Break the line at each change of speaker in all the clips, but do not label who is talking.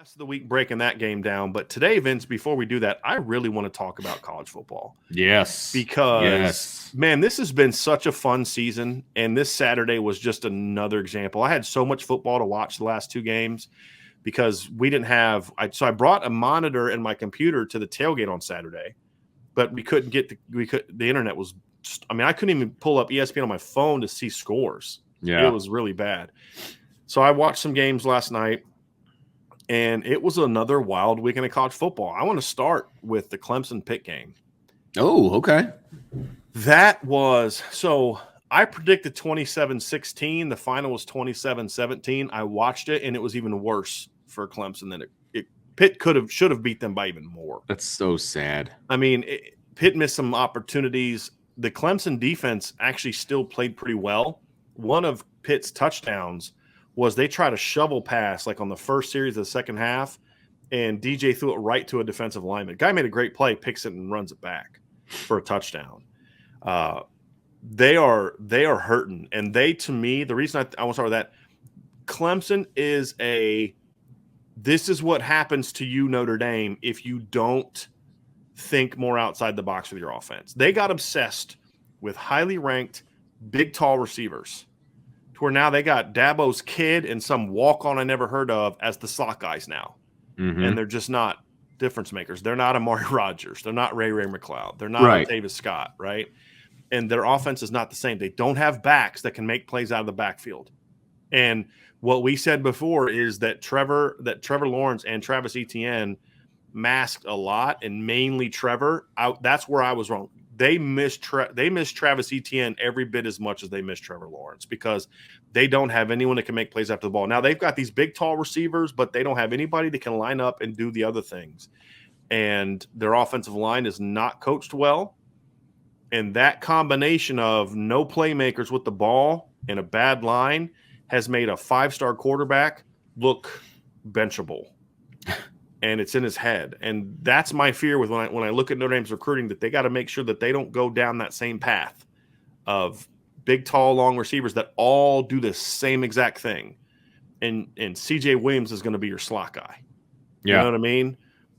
Rest of the week breaking that game down. But today, Vince, before we do that, I really want to talk about college football.
Yes.
Because, man, this has been such a fun season. And this Saturday was just another example. I had so much football to watch the last two games because we didn't have – so I brought a monitor and my computer to the tailgate on Saturday. But we couldn't get the internet was – I couldn't even pull up ESPN on my phone to see scores.
Yeah.
It was really bad. So I watched some games last night. And it was another wild weekend of college football. I want to start with the Clemson Pitt game.
Oh, okay.
That was – so I predicted 27-16. The final was 27-17. I watched it, and it was even worse for Clemson than it Pitt should have beat them by even more.
That's so sad.
Pitt missed some opportunities. The Clemson defense actually still played pretty well. One of Pitt's touchdowns was they tried a shovel pass like on the first series of the second half, and DJ threw it right to a defensive lineman. Guy made a great play, picks it, and runs it back for a touchdown. They are hurting, and to me, the reason I want to start with that, Clemson is this is what happens to you, Notre Dame, if you don't think more outside the box with your offense. They got obsessed with highly ranked, big, tall receivers. Where now they got Dabo's kid and some walk-on I never heard of as the slot guys now. Mm-hmm. And they're just not difference makers. They're not Amari Rodgers. They're not Ray McLeod. They're not Davis Scott, right? And their offense is not the same. They don't have backs that can make plays out of the backfield. And what we said before is that Trevor Lawrence and Travis Etienne masked a lot, and mainly Trevor. That's where I was wrong. They miss Travis Etienne every bit as much as they miss Trevor Lawrence because they don't have anyone that can make plays after the ball. Now, they've got these big, tall receivers, but they don't have anybody that can line up and do the other things. And their offensive line is not coached well. And that combination of no playmakers with the ball and a bad line has made a five-star quarterback look benchable. And it's in his head. And that's my fear with when I look at Notre Dame's recruiting, that they got to make sure that they don't go down that same path of big, tall, long receivers that all do the same exact thing. And CJ Williams is going to be your slot guy. Yeah. You know what I mean?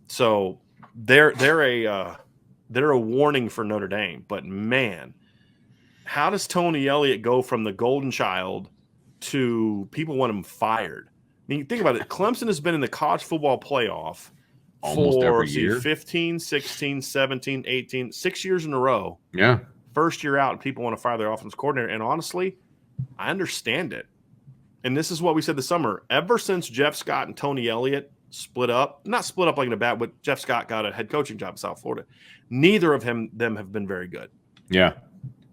So they're a warning for Notre Dame. But, man, how does Tony Elliott go from the golden child to people want him fired? Think about it. Clemson has been in the college football playoff
almost every year.
15, 16, 17, 18, 6 years in a row.
Yeah.
First year out, and people want to fire their offense coordinator. And honestly, I understand it. And this is what we said this summer. Ever since Jeff Scott and Tony Elliott split up, not split up like in a bad, but Jeff Scott got a head coaching job in South Florida, neither of them have been very good.
Yeah.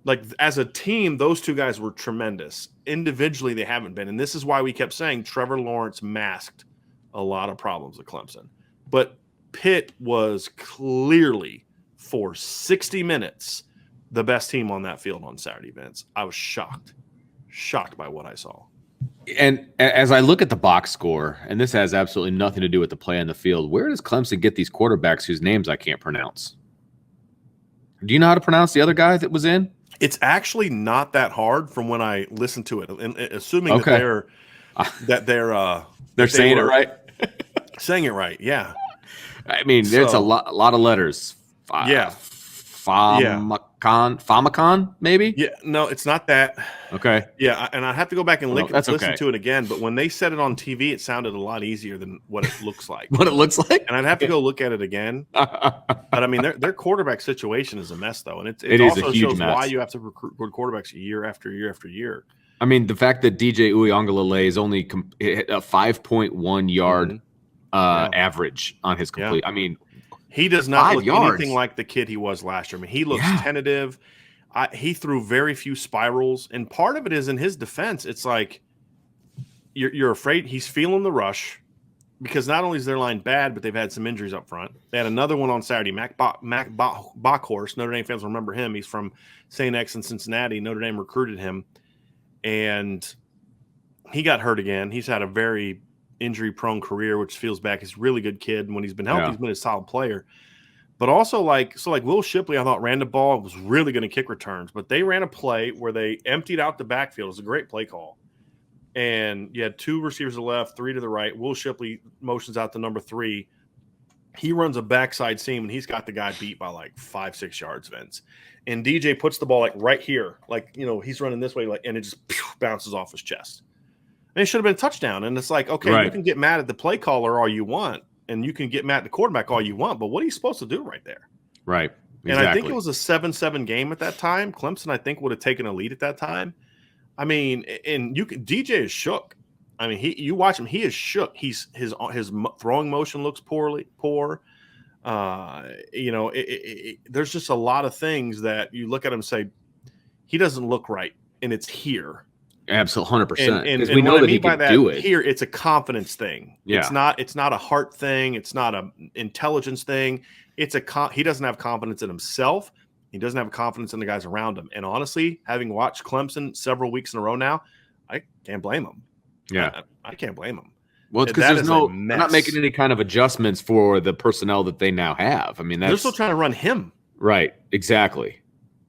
Like, as a team, those two guys were tremendous. Individually, they haven't been. And this is why we kept saying Trevor Lawrence masked a lot of problems at Clemson. But Pitt was clearly, for 60 minutes, the best team on that field on Saturday, Vince. I was shocked by what I saw.
And as I look at the box score, and this has absolutely nothing to do with the play on the field, where does Clemson get these quarterbacks whose names I can't pronounce? Do you know how to pronounce the other guy that was in?
It's actually not that hard from when I listened to it, and assuming that they're
saying it right.
Saying it right, yeah.
There's a lot of letters. Famicon, maybe?
Yeah, no, it's not that.
Okay.
Yeah, and I have to go back and listen to it again, but when they said it on TV, it sounded a lot easier than what it looks like.
What it looks like?
And I'd have to go look at it again. But, their quarterback situation is a mess, though, and it
also
a huge
shows
mess. Why you have to recruit good quarterbacks year after year after year.
The fact that DJ Uiagalelei is only hit a 5.1 yard average on his complete.
Yeah. He does not look
yards.
anything like the kid he was last year. He looks tentative. He threw very few spirals, and part of it is in his defense. It's like you're afraid he's feeling the rush because not only is their line bad, but they've had some injuries up front. They had another one on Saturday. Mac Bockhorst, Notre Dame fans remember him. He's from St. X in Cincinnati. Notre Dame recruited him, and he got hurt again. He's had a very injury-prone career, which feels back. He's a really good kid, and when he's been healthy, he's been a solid player. But also, like Will Shipley, I thought ran the ball, was really going to kick returns, but they ran a play where they emptied out the backfield. It was a great play call. and you had 2 receivers to the left, 3 to the right. Will Shipley motions out to number 3. He runs a backside seam, and he's got the guy beat by like 5-6 yards, Vince. And DJ puts the ball like right here, like, he's running this way, like, and it just bounces off his chest. And it should have been a touchdown. And it's like, okay, you can get mad at the play caller all you want, and you can get mad at the quarterback all you want, but what are you supposed to do right there?
Right. Exactly.
And I think it was a 7-7 game at that time. Clemson, I think, would have taken a lead at that time. I mein, and DJ is shook. I mean, you watch him; he is shook. His throwing motion looks poor. There's just a lot of things that you look at him and say he doesn't look right, and it's here.
Absolutely, 100%.
And
we know that he can do it.
Here, it's a confidence thing.
Yeah.
It's not a heart thing. It's not an intelligence thing. He doesn't have confidence in himself. He doesn't have confidence in the guys around him. And honestly, having watched Clemson several weeks in a row now, I can't blame him.
Yeah,
I can't blame him.
Well, it's because they're not making any kind of adjustments for the personnel that they now have. I mean, they're
still trying to run him.
Right. Exactly.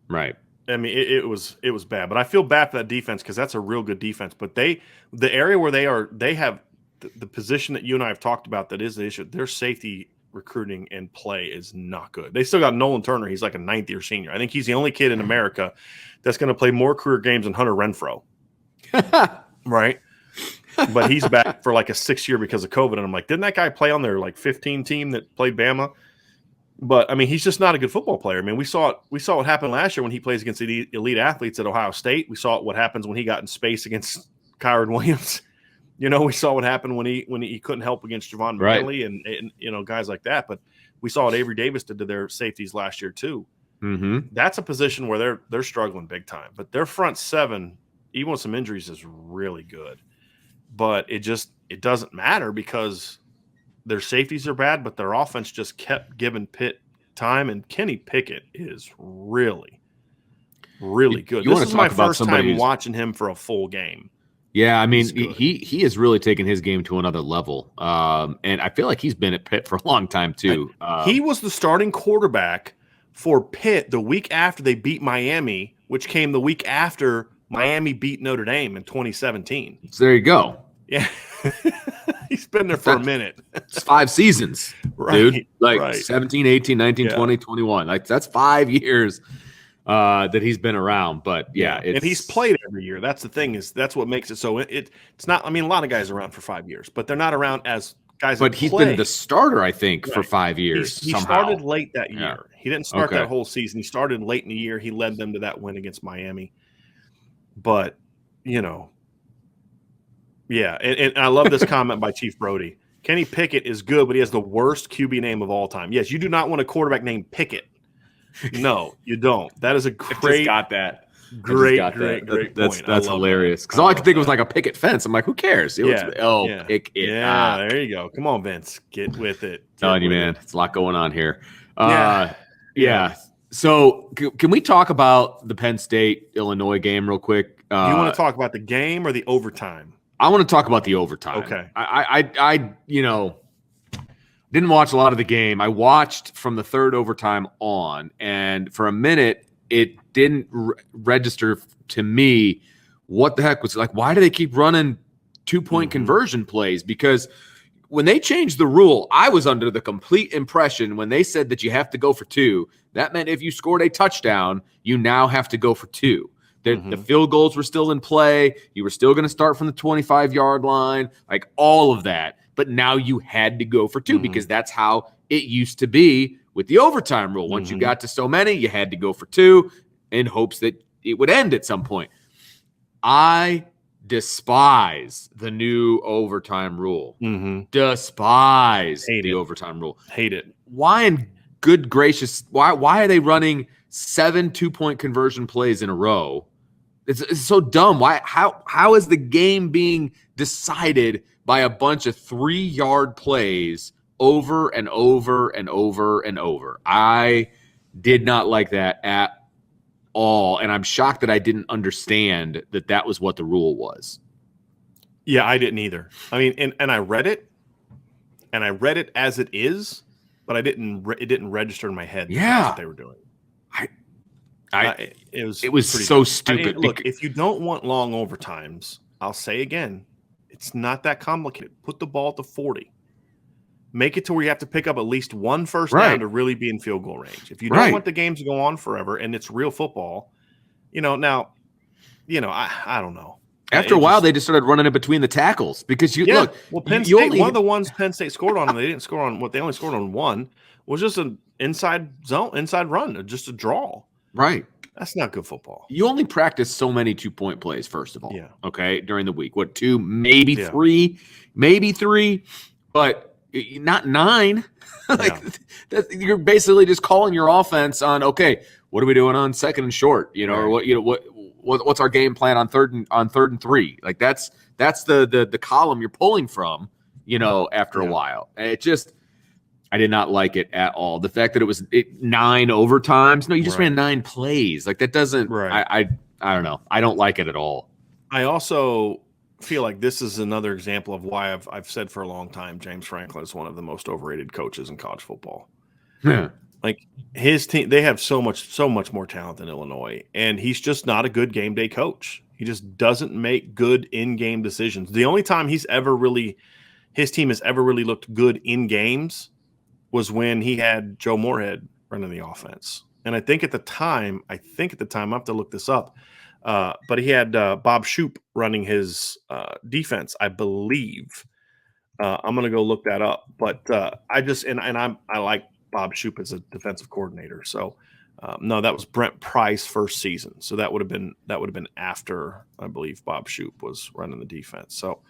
Right.
I mean, it was bad, but I feel bad for that defense because that's a real good defense. But the area where they have the position that you and I have talked about that is the issue. Their safety recruiting and play is not good. They still got Nolan Turner. He's like a 9th-year senior. I think he's the only kid in America that's going to play more career games than Hunter Renfrow. Right. But he's back for like a 6th year because of COVID. And I'm like, didn't that guy play on their like 15 team that played Bama? But I mean, he's just not a good football player. I mean, we saw what happened last year when he plays against the elite athletes at Ohio State. We saw what happens when he got in space against Kyron Williams. We saw what happened when he couldn't help against Javon McKinley and guys like that. But we saw what Avery Davis did to their safeties last year too.
Mm-hmm.
That's a position where they're struggling big time. But their front 7, even with some injuries, is really good. But it doesn't matter because their safeties are bad, but their offense just kept giving Pitt time. And Kenny Pickett is really, really good. This is my first time watching him for a full game.
Yeah, I mean, he has really taken his game to another level. And I feel like he's been at Pitt for a long time too.
He was the starting quarterback for Pitt the week after they beat Miami, which came the week after Miami beat Notre Dame in 2017.
So there you go.
Yeah. He's been there for a minute.
It's 5 seasons, dude. Like 17, 18, 19, 20, 21. Like that's 5 years that he's been around. But
and he's played every year. That's the thing that's what makes it so it's not. I mean, a lot of guys are around for 5 years, but they're not around as guys.
But he's been the starter, I think, for 5 years.
He started late that year. He didn't start that whole season. He started late in the year. He led them to that win against Miami. But and I love this comment by Chief Brody. Kenny Pickett is good, but he has the worst QB name of all time. Yes, you do not want a quarterback named Pickett. No, you don't. That is a great.
I just got that.
Great point.
That's hilarious. Because all I could think of was like a picket fence. I'm like, who cares? Pick it.
Yeah, there you go. Come on, Vince. Get with it.
Telling you, man. It's a lot going on here. Yeah. So can we talk about the Penn State-Illinois game real quick?
Do you want to talk about the game or the overtime?
I want to talk about the overtime.
Okay.
I didn't watch a lot of the game. I watched from the third overtime on, and for a minute, it didn't register to me what the heck was like. Why do they keep running 2-point conversion plays? Because when they changed the rule, I was under the complete impression when they said that you have to go for 2, that meant if you scored a touchdown, you now have to go for 2. The field goals were still in play. You were still going to start from the 25-yard line, like all of that. But now you had to go for 2 because that's how it used to be with the overtime rule. Once you got to so many, you had to go for 2 in hopes that it would end at some point. I despise the new overtime rule. Despise the overtime rule.
Hate it.
Why in good gracious, why are they running 7 2-point conversion plays in a row? It's so dumb. Why? How is the game being decided by a bunch of 3-yard plays over and over and over and over? I did not like that at all, and I'm shocked that I didn't understand that was what the rule was.
Yeah, I didn't either. I mean, and I read it as it is, but it didn't register in my head. That's what they were doing. It was
so stupid.
Look, if you don't want long overtimes, I'll say again, it's not that complicated. Put the ball at the 40. Make it to where you have to pick up at least one first down to really be in field goal range. If you don't want the games to go on forever and it's real football, I don't know.
After a while, they just started running it between the tackles because look.
Well, Penn State, one of the ones Penn State scored on, and they didn't score on what they only scored on one, was just an inside run, just a draw. Right. That's not good football.
You only practice so many 2-point plays, first of all.
Yeah.
Okay, during the week. What, 2, maybe 3, but not 9. You're basically just calling your offense on, okay, what are we doing on second and short? Or what's our game plan on third and 3? Like that's the column you're pulling from, after a while. And I did not like it at all. The fact that it was 9 overtimes. No, you just ran 9 plays. Like that doesn't. I don't know. I don't like it at all.
I also feel like this is another example of why I've said for a long time James Franklin is one of the most overrated coaches in college football.
Yeah.
Like his team, they have so much more talent than Illinois, and he's just not a good game day coach. He just doesn't make good in-game decisions. The only time his team has ever really looked good in games was when he had Joe Moorhead running the offense. And I think at the time, I have to look this up, but he had Bob Shoop running his defense, I believe. I'm going to go look that up. But I like Bob Shoop as a defensive coordinator. So no, that was Brent Price first season. So that would have been after, I believe, Bob Shoop was running the defense. So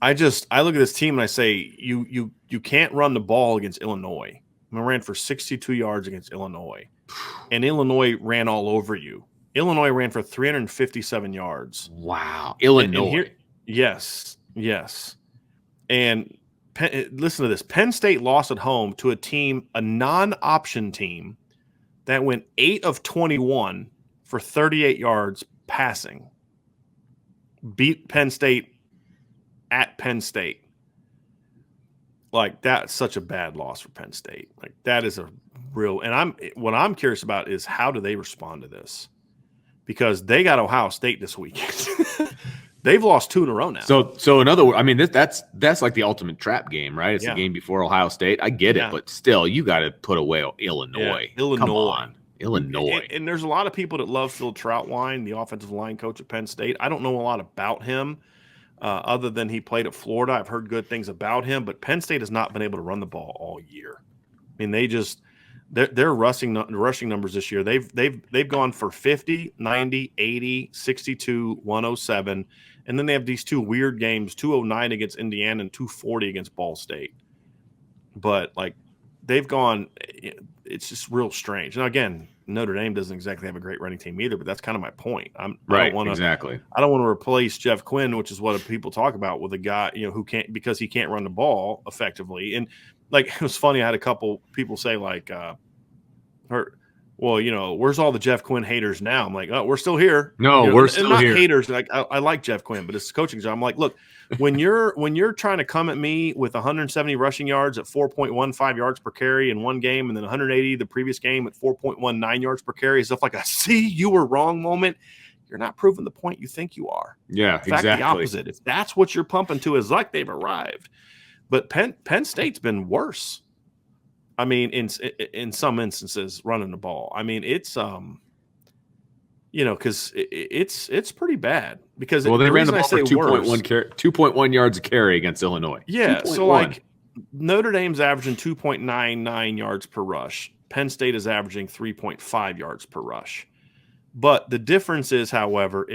I look at this team and I say, you can't run the ball against Illinois. I ran for 62 yards against Illinois, and Illinois ran all over you. Illinois ran for 357 yards.
Wow. Illinois.
Yes. And listen to this. Penn State lost at home to a non-option team that went 8 of 21 for 38 yards passing. Beat Penn State at Penn State. Like, that's such a bad loss for Penn State. Like, that is a real – and what I'm curious about is how do they respond to this? Because they got Ohio State this weekend. They've lost 2 in a row now.
So in other words, I mean, that's like the ultimate trap game, right? It's the game before Ohio State. I get it, but still, you got to put away Illinois.
Yeah. Illinois.
Come on. Illinois.
And there's a lot of people that love Phil Troutwine, the offensive line coach at Penn State. I don't know a lot about him other than he played at Florida. I've heard good things about him, but Penn State has not been able to run the ball all year. I mean, their rushing numbers this year, they've gone for 50, 90, 80, 62, 107, and then they have these 2 weird games, 209 against Indiana and 240 against Ball State. But like they've gone, it's just real strange. Now again, Notre Dame doesn't exactly have a great running team either, but that's kind of my point. I don't want to replace Jeff Quinn, which is what people talk about, with a guy who can't, because he can't run the ball effectively. And like, it was funny. I had a couple people say like, where's all the Jeff Quinn haters now? I'm like, oh, we're still here.
No, we're still here.
Haters. Like, I like Jeff Quinn, but it's coaching job. I'm like, look, when you're trying to come at me with 170 rushing yards at 4.15 yards per carry in one game, and then 180 the previous game at 4.19 yards per carry, stuff like a "see, you were wrong" moment, you're not proving the point you think you are.
Yeah,
in fact, the opposite. If that's what you're pumping to, is like they've arrived. But Penn State's been worse. I mean, in some instances, running the ball. I mean, it's because it's pretty bad. Because
they ran the ball for 2.1 yards a carry against Illinois.
Yeah, 2.1. So like Notre Dame's averaging 2.99 yards per rush. Penn State is averaging 3.5 yards per rush. But the difference is, however,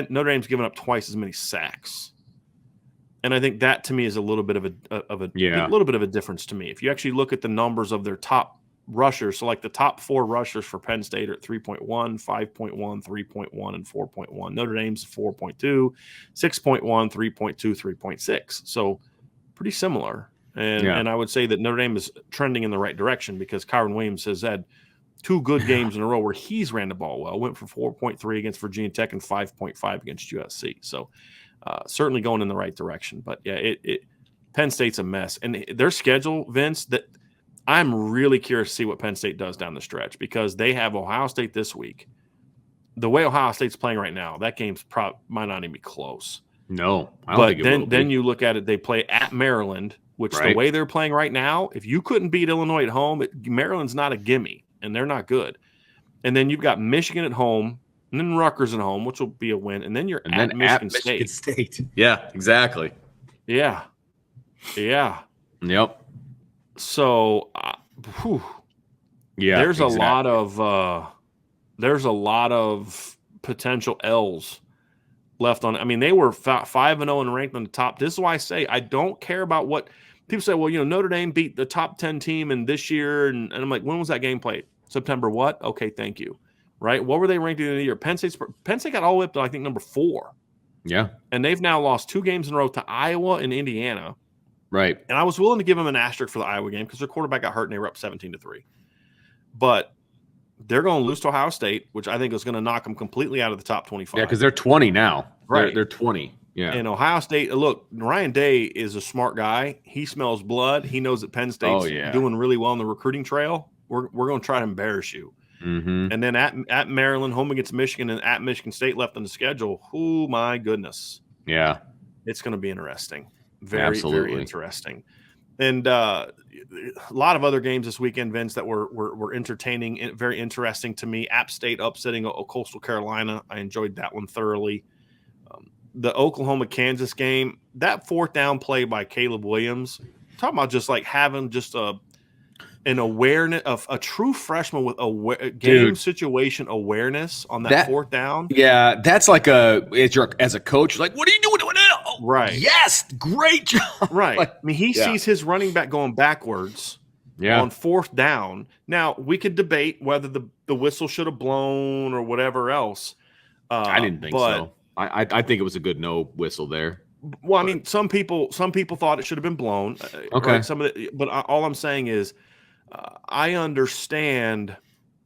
Notre Dame's given up twice as many sacks. And I think that to me is a little bit of a difference to me. If you actually look at the numbers of their top rushers, so like the top 4 rushers for Penn State are at 3.1, 5.1, 3.1, and 4.1. Notre Dame's 4.2, 6.1, 3.2, 3.6. So pretty similar. And I would say that Notre Dame is trending in the right direction because Kyron Williams has had 2 good games in a row where he's ran the ball well. Went for 4.3 against Virginia Tech and 5.5 against USC. So certainly going in the right direction. But yeah, Penn State's a mess. And their schedule, Vince, that I'm really curious to see what Penn State does down the stretch, because they have Ohio State this week. the way Ohio State's playing right now, that game's might not even be close.
No, I don't think it will be.
Then you look at it, they play at Maryland, which the way they're playing right now, if you couldn't beat Illinois at home, Maryland's not a gimme, and they're not good. And then you've got Michigan at home, and then Rutgers at home, which will be a win, and then you're at Michigan State.
Yeah, exactly.
Yeah.
Yep.
So,
yeah,
there's a lot of potential L's left on. I mean, they were 5-0 and ranked on the top. This is why I say I don't care about what people say. Well, Notre Dame beat the top 10 team in this year, and I'm like, when was that game played? September what? Okay, thank you. Right? What were they ranked in the year? Penn State got all the way up to, I think, number 4.
Yeah.
And they've now lost 2 games in a row to Iowa and Indiana.
Right.
And I was willing to give them an asterisk for the Iowa game because their quarterback got hurt and they were up 17-3. But they're going to lose to Ohio State, which I think is going to knock them completely out of the top 25.
Yeah, because they're 20 now.
Right.
They're 20. Yeah.
And Ohio State, look, Ryan Day is a smart guy. He smells blood. He knows that Penn State's doing really well on the recruiting trail. We're going to try to embarrass you.
Mm-hmm.
And then at Maryland, home against Michigan, and at Michigan State left on the schedule. Oh, my goodness.
Yeah.
It's going to be interesting. Very, very interesting. And a lot of other games this weekend, Vince, that were entertaining and very interesting to me. App State upsetting Coastal Carolina. I enjoyed that one thoroughly. The Oklahoma-Kansas game, that 4th down play by Caleb Williams, talking about just like having just an awareness of a true freshman with game situation awareness on that 4th down.
Yeah, that's like as a coach, like, what are you doing? Oh,
right.
Yes, great job.
Right. I mean, he sees his running back going backwards on 4th down. Now, we could debate whether the whistle should have blown or whatever else.
I didn't think so. I think it was a good no whistle there.
Well, I mean, some people thought it should have been blown.
Okay.
Right? But all I'm saying is, I understand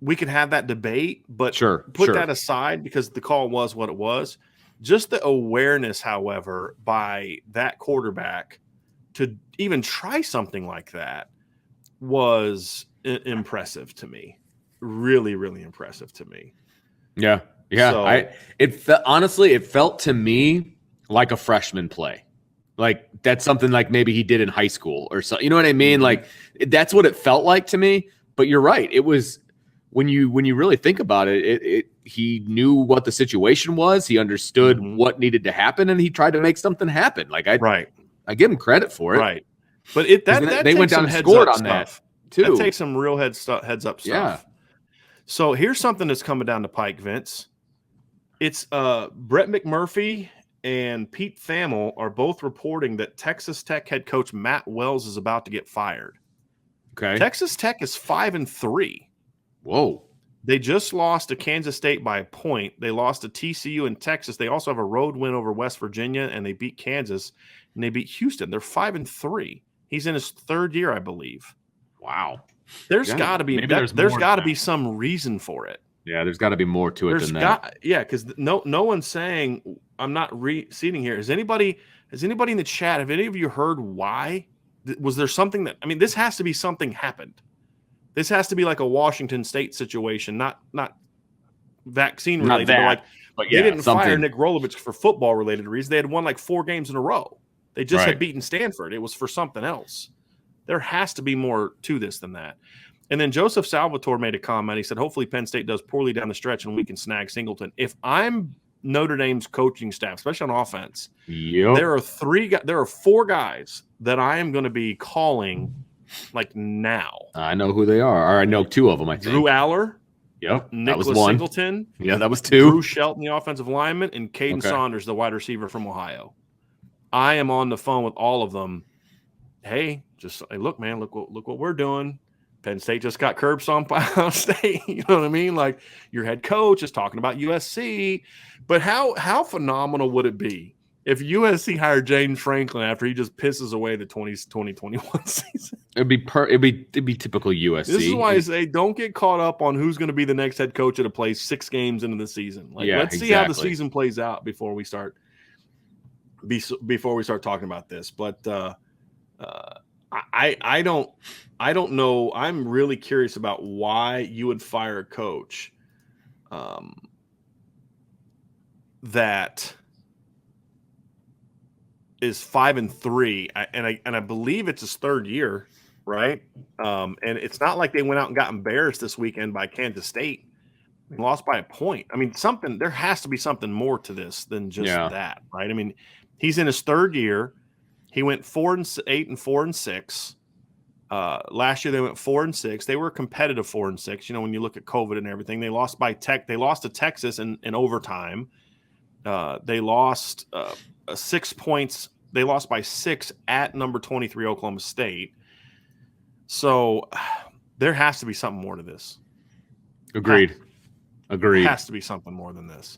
we can have that debate, but put that aside because the call was what it was. Just the awareness, however, by that quarterback to even try something like that was impressive to me. Really, really impressive to me.
Yeah. Yeah. So, honestly, it felt to me like a freshman play. Like that's something like maybe he did in high school or so. You know what I mean? Mm-hmm. Like that's what it felt like to me. But you're right. It was when you really think about it, he knew what the situation was. He understood what needed to happen, and he tried to make something happen. Like I give him credit for it.
Right. But that
they went down and scored on that too.
That takes some real heads up stuff.
Yeah.
So here's something that's coming down the pike, Vince. It's Brett McMurphy and Pete Thamel are both reporting that Texas Tech head coach Matt Wells is about to get fired.
Okay.
Texas Tech is 5-3.
Whoa.
They just lost to Kansas State by a point. They lost to TCU in Texas. They also have a road win over West Virginia, and they beat Kansas, and they beat Houston. They're 5-3. He's in his 3rd year, I believe.
Wow.
There's got to be there's got to be some reason for it.
Yeah, there's got to be more to it than that.
Yeah, because no one's saying I'm not seating here. Has anybody in the chat? Have any of you heard why? Was there something that this has to be something happened. This has to be like a Washington State situation, not vaccine related. But they didn't fire Nick Rolovich for football related reasons. They had won like 4 games in a row. They just had beaten Stanford. It was for something else. There has to be more to this than that. And then Joseph Salvatore made a comment. He said, hopefully Penn State does poorly down the stretch and we can snag Singleton. If I'm Notre Dame's coaching staff, especially on offense, there are 4 guys that I am going to be calling like now.
I know who they are. Or I know 2 of them, I think.
Drew Aller.
Yep.
Nicholas
that was 1.
Singleton.
Yeah, that was 2.
Drew Shelton, the offensive lineman, and Caden Saunders, the wide receiver from Ohio. I am on the phone with all of them. Hey, just hey, look, man, look what we're doing. Penn State just got curbs on Ohio State. You know what I mean? Like your head coach is talking about USC. But how phenomenal would it be if USC hired James Franklin after he just pisses away the 2021 season?
It'd be typical USC.
This is why I say don't get caught up on who's going to be the next head coach at a place 6 games into the season. Like let's see how the season plays out before we start talking about this. But I don't know. I'm really curious about why you would fire a coach that is 5-3, and I believe it's his third year, right? And it's not like they went out and got embarrassed this weekend by Kansas State. They lost by a point. I mean, there has to be something more to this than just that, right? I mean, he's in his third year. He went 4-8 and 4-6. Last year they went 4-6. They were a competitive 4-6. You know, when you look at COVID and everything, they lost to Texas in overtime. They lost 6 points. They lost by 6 at number 23 Oklahoma State. So there has to be something more to this.
Agreed.
There has to be something more than this.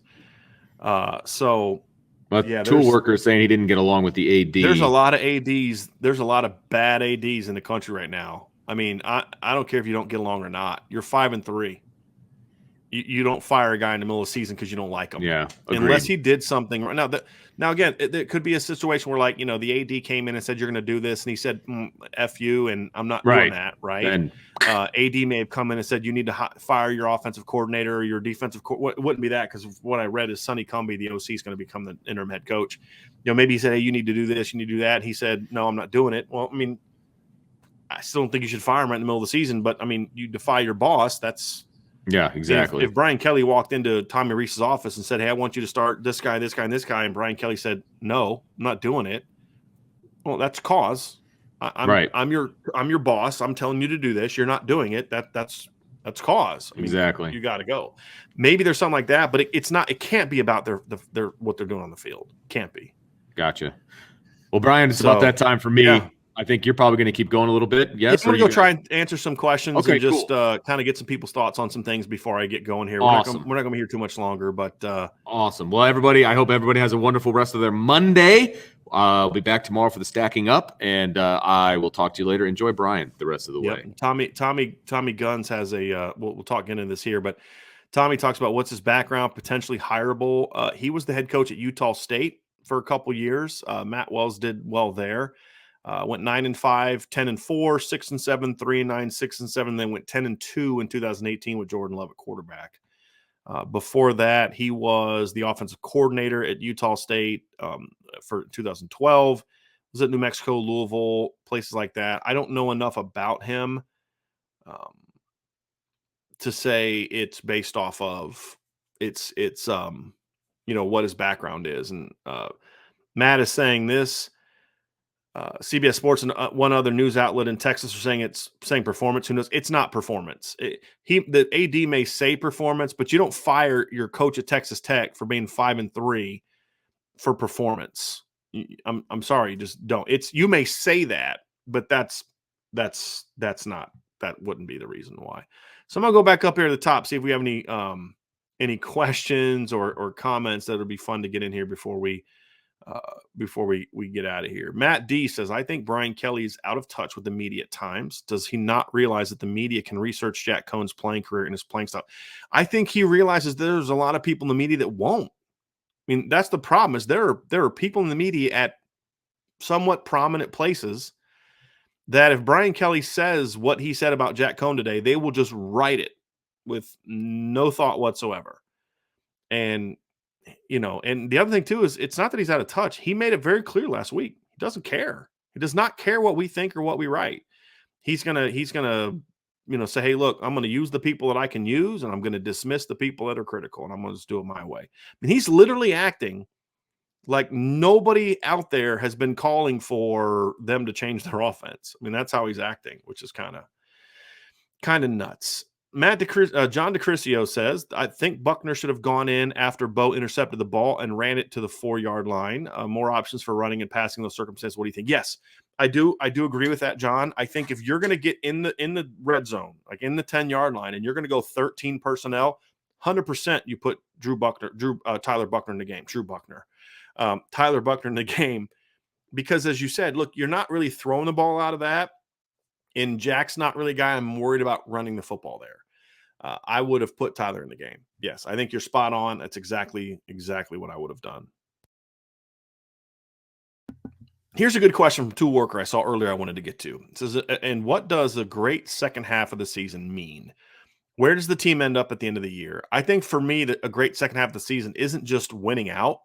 Tool workers saying he didn't get along with the AD.
There's a lot of ADs. There's a lot of bad ADs in the country right now. I mean, I don't care if you don't get along or not. You're 5-3. You don't fire a guy in the middle of the season because you don't like him.
Yeah, agreed.
Unless he did something. Now again, it could be a situation where, like, you know, the AD came in and said, you're going to do this. And he said, F you, and I'm not doing that, right? And AD may have come in and said, you need to fire your offensive coordinator or your defensive coordinator. It wouldn't be that, because what I read is Sonny Cumbie, the OC, is going to become the interim head coach. You know, maybe he said, hey, you need to do this, you need to do that. He said, no, I'm not doing it. Well, I mean, I still don't think you should fire him right in the middle of the season, but, I mean, you defy your boss. That's –
yeah, exactly.
If Brian Kelly walked into Tommy Reese's office and said, hey, I want you to start this guy, this guy, and this guy, and Brian Kelly said, no, I'm not doing it. Well, that's cause. I'm your boss. I'm telling you to do this. You're not doing it. That's cause. I mean,
exactly.
You got to go. Maybe there's something like that, but it's not. It can't be about their what they're doing on the field. Can't be.
Gotcha. Well, Brian, it's about that time for me. Yeah. I think you're probably going to keep going a little bit. Yes,
I'm going to go try and answer some questions and just
cool.
Kind of get some people's thoughts on some things before I get going here.
Awesome.
We're not going to be here too much longer, but
awesome. Well, everybody, I hope everybody has a wonderful rest of their Monday. I'll be back tomorrow for the stacking up, and I will talk to you later. Enjoy Brian the rest of the way.
Tommy Guns has a we'll talk into this here, but Tommy talks about what's his background, potentially hireable. He was the head coach at Utah State for a couple years. Matt Wells did well there. Went 9-5, 10-4, 6-7, 3-9, 6-7. Then went 10-2 in 2018 with Jordan Love at quarterback. Before that, he was the offensive coordinator at Utah State for 2012. Was at New Mexico, Louisville, places like that. I don't know enough about him to say it's based off of it's you know, what his background is. And Matt is saying this. CBS Sports and one other news outlet in Texas are saying performance. Who knows? It's not performance. The AD may say performance, but you don't fire your coach at Texas Tech for being 5-3 for performance. I'm sorry, you just don't. You may say that, but that's not, that wouldn't be the reason why. So I'm gonna go back up here to the top, see if we have any questions or comments that would be fun to get in here before we get out of here. Matt D says, I think Brian Kelly is out of touch with the media at times. Does he not realize that the media can research Jack Cohn's playing career and his playing style? I think he realizes there's a lot of people in the media that won't. I mean, that's the problem, is there are people in the media at somewhat prominent places that if Brian Kelly says what he said about Jack Cohn today, they will just write it with no thought whatsoever. And you know, and the other thing too is it's not that he's out of touch. He made it very clear last week. He doesn't care. He does not care what we think or what we write. He's gonna, you know, say, hey, look, I'm going to use the people that I can use, and I'm going to dismiss the people that are critical, and I'm going to just do it my way. I mean, he's literally acting like nobody out there has been calling for them to change their offense. I mean, that's how he's acting, which is kind of nuts. John DeCrisio says, I think Buckner should have gone in after Bo intercepted the ball and ran it to the 4-yard line. More options for running and passing in those circumstances. What do you think? Yes, I do I agree with that, John. I think if you're going to get in the red zone, like in the 10-yard line, and you're going to go 13 personnel, 100% you put Tyler Buckner in the game. Tyler Buckner in the game, because as you said, look, you're not really throwing the ball out of that. And Jack's not really a guy I'm worried about running the football there. I would have put Tyler in the game. Yes, I think you're spot on. That's exactly what I would have done. Here's a good question from Tool Worker I saw earlier I wanted to get to. It says, and what does a great second half of the season mean? Where does the team end up at the end of the year? I think for me, a great second half of the season isn't just winning out.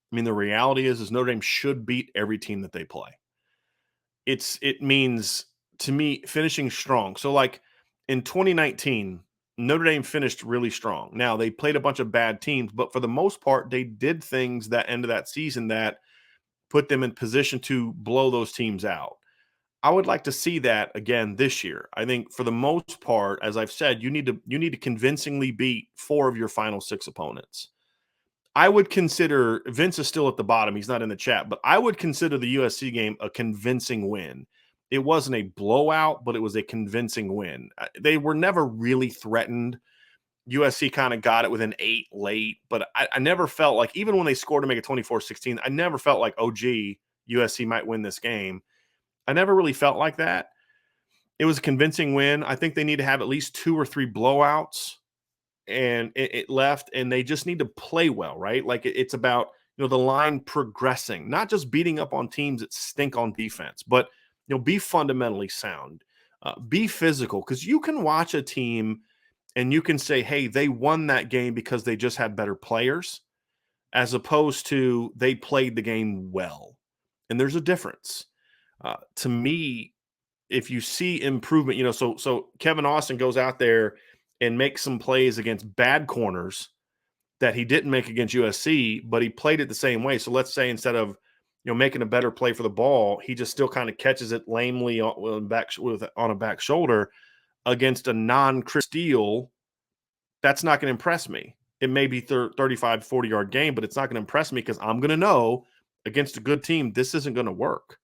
I mean, the reality is Notre Dame should beat every team that they play. It means to me finishing strong. So like in 2019, Notre Dame finished really strong. Now they played a bunch of bad teams, but for the most part, they did things that end of that season that put them in position to blow those teams out. I would like to see that again this year. I think for the most part, as I've said, you need to convincingly beat 4 of your final 6 opponents. I would consider Vince is still at the bottom. He's not in the chat, but I would consider the USC game a convincing win. It wasn't a blowout, but it was a convincing win. They were never really threatened. USC kind of got it within 8 late, but I never felt like, even when they scored to make it 24-16, I never felt like, oh, gee, USC might win this game. I never really felt like that. It was a convincing win. I think they need to have at least 2 or 3 blowouts and it left, and they just need to play well, right? Like it's about, the line progressing, not just beating up on teams that stink on defense, but, be fundamentally sound, be physical, because you can watch a team and you can say, hey, they won that game because they just had better players, as opposed to they played the game well. And there's a difference. To me, if you see improvement, so Kevin Austin goes out there and makes some plays against bad corners that he didn't make against USC, but he played it the same way. So let's say instead of making a better play for the ball, he just still kind of catches it lamely on a back shoulder against a non-Chris Steele. That's not going to impress me. It may be 35, 40-yard game, but it's not going to impress me because I'm going to know against a good team this isn't going to work.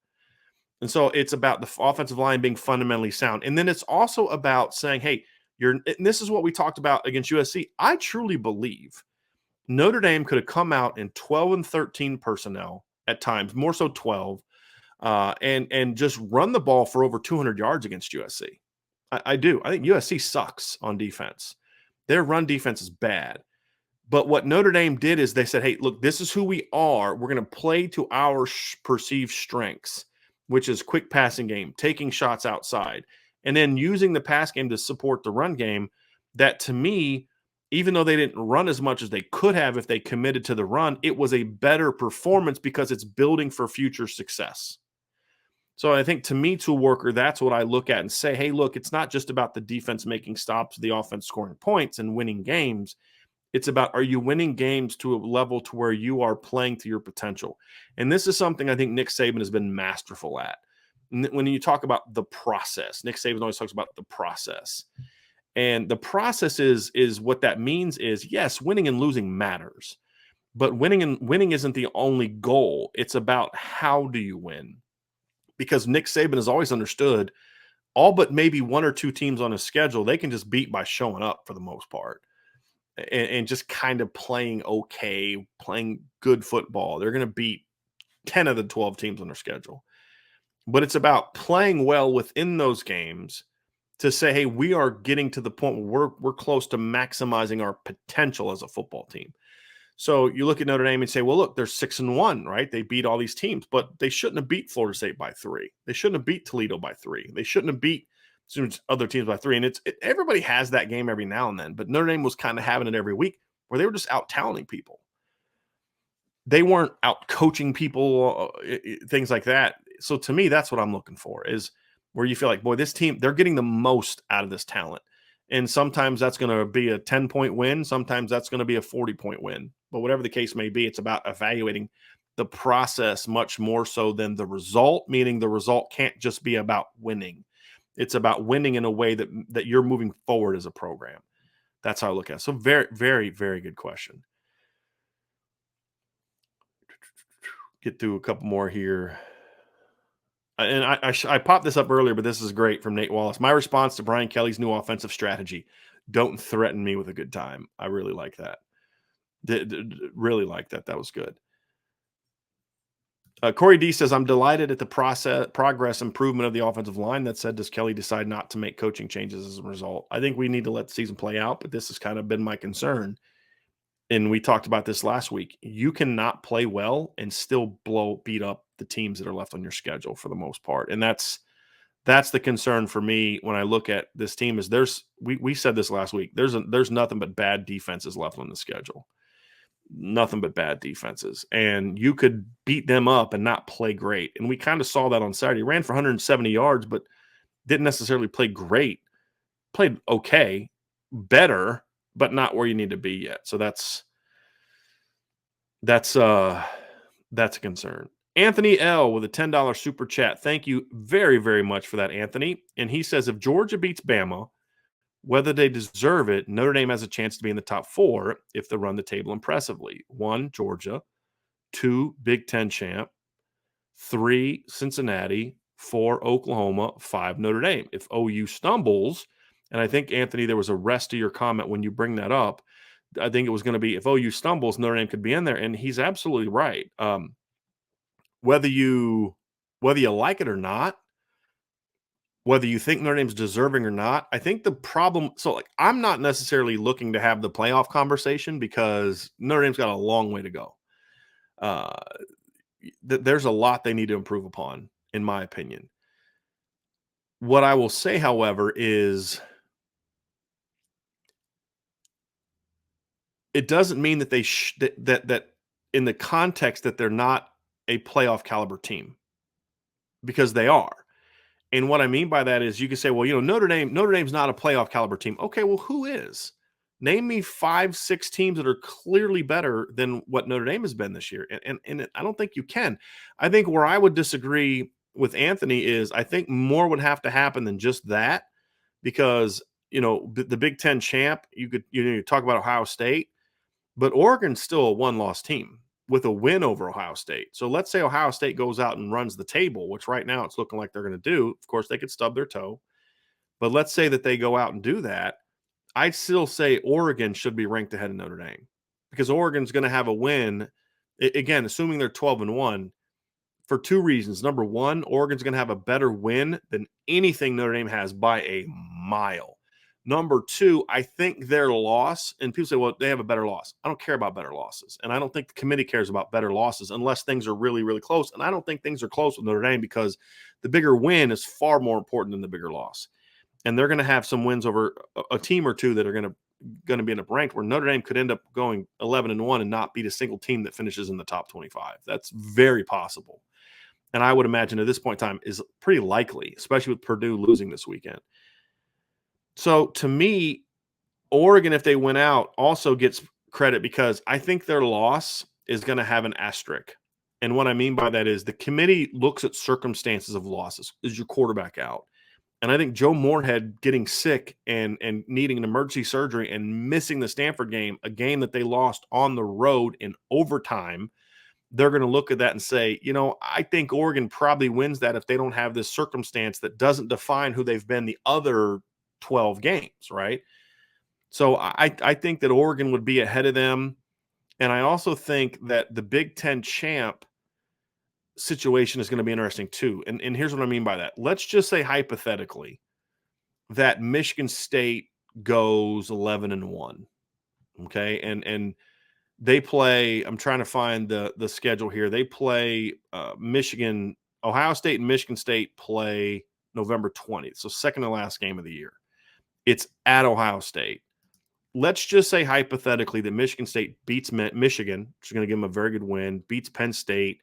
And so it's about the offensive line being fundamentally sound. And then it's also about saying, hey, and this is what we talked about against USC. I truly believe Notre Dame could have come out in 12 and 13 personnel at times, more so 12, and just run the ball for over 200 yards against USC. I do. I think USC sucks on defense. Their run defense is bad. But what Notre Dame did is they said, hey, look, this is who we are. We're going to play to our perceived strengths, which is quick passing game, taking shots outside, and then using the pass game to support the run game. That, to me, even though they didn't run as much as they could have if they committed to the run, it was a better performance because it's building for future success. So I think, to me, to Worker, that's what I look at and say, hey, look, it's not just about the defense making stops, the offense scoring points and winning games. It's about, are you winning games to a level to where you are playing to your potential? And this is something I think Nick Saban has been masterful at. When you talk about the process, Nick Saban always talks about the process. And the process is what that means is, yes, winning and losing matters. But winning isn't the only goal. It's about how do you win? Because Nick Saban has always understood all but maybe 1 or 2 teams on his schedule, they can just beat by showing up for the most part. And just kind of playing okay, playing good football. They're going to beat 10 of the 12 teams on their schedule. But it's about playing well within those games to say, hey, we are getting to the point where we're close to maximizing our potential as a football team. So you look at Notre Dame and say, well, look, they're 6-1, right? They beat all these teams, but they shouldn't have beat Florida State by 3. They shouldn't have beat Toledo by 3. They shouldn't have beat other teams by 3. And everybody has that game every now and then, but Notre Dame was kind of having it every week where they were just out talenting people. They weren't out coaching people, things like that. So to me, that's what I'm looking for, is where you feel like, boy, this team, they're getting the most out of this talent. And sometimes that's going to be a 10-point win. Sometimes that's going to be a 40-point win. But whatever the case may be, it's about evaluating the process much more so than the result, meaning the result can't just be about winning. It's about winning in a way that you're moving forward as a program. That's how I look at it. So very, very, very good question. Get through a couple more here. And I popped this up earlier, but this is great from Nate Wallace. My response to Brian Kelly's new offensive strategy: don't threaten me with a good time. I really like that. Really like that. That was good. Corey D says, I'm delighted at the progress improvement of the offensive line. That said, does Kelly decide not to make coaching changes as a result? I think we need to let the season play out, but this has kind of been my concern. And we talked about this last week. You cannot play well and still beat up the teams that are left on your schedule for the most part. And that's That's the concern for me when I look at this team. Is we said this last week. There's nothing but bad defenses left on the schedule. Nothing but bad defenses, and you could beat them up and not play great. And we kind of saw that on Saturday. He ran for 170 yards, but didn't necessarily play great. Played okay, better, but not where you need to be yet. So that's a concern. Anthony L with a $10 super chat. Thank you very, very much for that, Anthony. And he says, if Georgia beats Bama, whether they deserve it, Notre Dame has a chance to be in the top 4 if they run the table impressively. 1, Georgia. 2, Big Ten champ. 3, Cincinnati. 4, Oklahoma. 5, Notre Dame. If OU stumbles, and I think, Anthony, there was a rest to your comment when you bring that up. I think it was going to be if OU stumbles, Notre Dame could be in there, and he's absolutely right. Whether you like it or not, whether you think Notre Dame's deserving or not, I think the problem – so, like, I'm not necessarily looking to have the playoff conversation because Notre Dame's got a long way to go. There's a lot they need to improve upon, in my opinion. What I will say, however, is it doesn't mean that they that in the context that they're not a playoff caliber team, because they are. And what I mean by that is you can say, well, Notre Dame's not a playoff caliber team. Okay, well, who is? Name me 5, 6 teams that are clearly better than what Notre Dame has been this year. And I don't think you can. I think where I would disagree with Anthony is I think more would have to happen than just that, because, the Big Ten champ, you talk about Ohio State, but Oregon's still a one-loss team with a win over Ohio State. So let's say Ohio State goes out and runs the table, which right now it's looking like they're going to do. Of course, they could stub their toe. But let's say that they go out and do that. I'd still say Oregon should be ranked ahead of Notre Dame, because Oregon's going to have a win, again, assuming they're 12-1, for 2 reasons. Number one, Oregon's going to have a better win than anything Notre Dame has by a mile. Number 2, I think their loss, and people say, well, they have a better loss. I don't care about better losses. And I don't think the committee cares about better losses unless things are really, really close. And I don't think things are close with Notre Dame, because the bigger win is far more important than the bigger loss. And they're going to have some wins over a team or two that are going to be ranked, where Notre Dame could end up going 11-1 and not beat a single team that finishes in the top 25. That's very possible. And I would imagine at this point in time is pretty likely, especially with Purdue losing this weekend. So to me, Oregon, if they win out, also gets credit, because I think their loss is going to have an asterisk. And what I mean by that is the committee looks at circumstances of losses. Is your quarterback out? And I think Joe Moorhead getting sick and needing an emergency surgery and missing the Stanford game, a game that they lost on the road in overtime, they're going to look at that and say, I think Oregon probably wins that if they don't have this circumstance that doesn't define who they've been the other 12 games, right? So I think that Oregon would be ahead of them. And I also think that the Big Ten champ situation is going to be interesting too. And here's what I mean by that. Let's just say hypothetically that Michigan State goes 11-1. Okay. And they play, I'm trying to find the schedule here. They play Ohio State and Michigan State play November 20th. So second to last game of the year. It's at Ohio State. Let's just say hypothetically that Michigan State beats Michigan, which is going to give them a very good win, beats Penn State.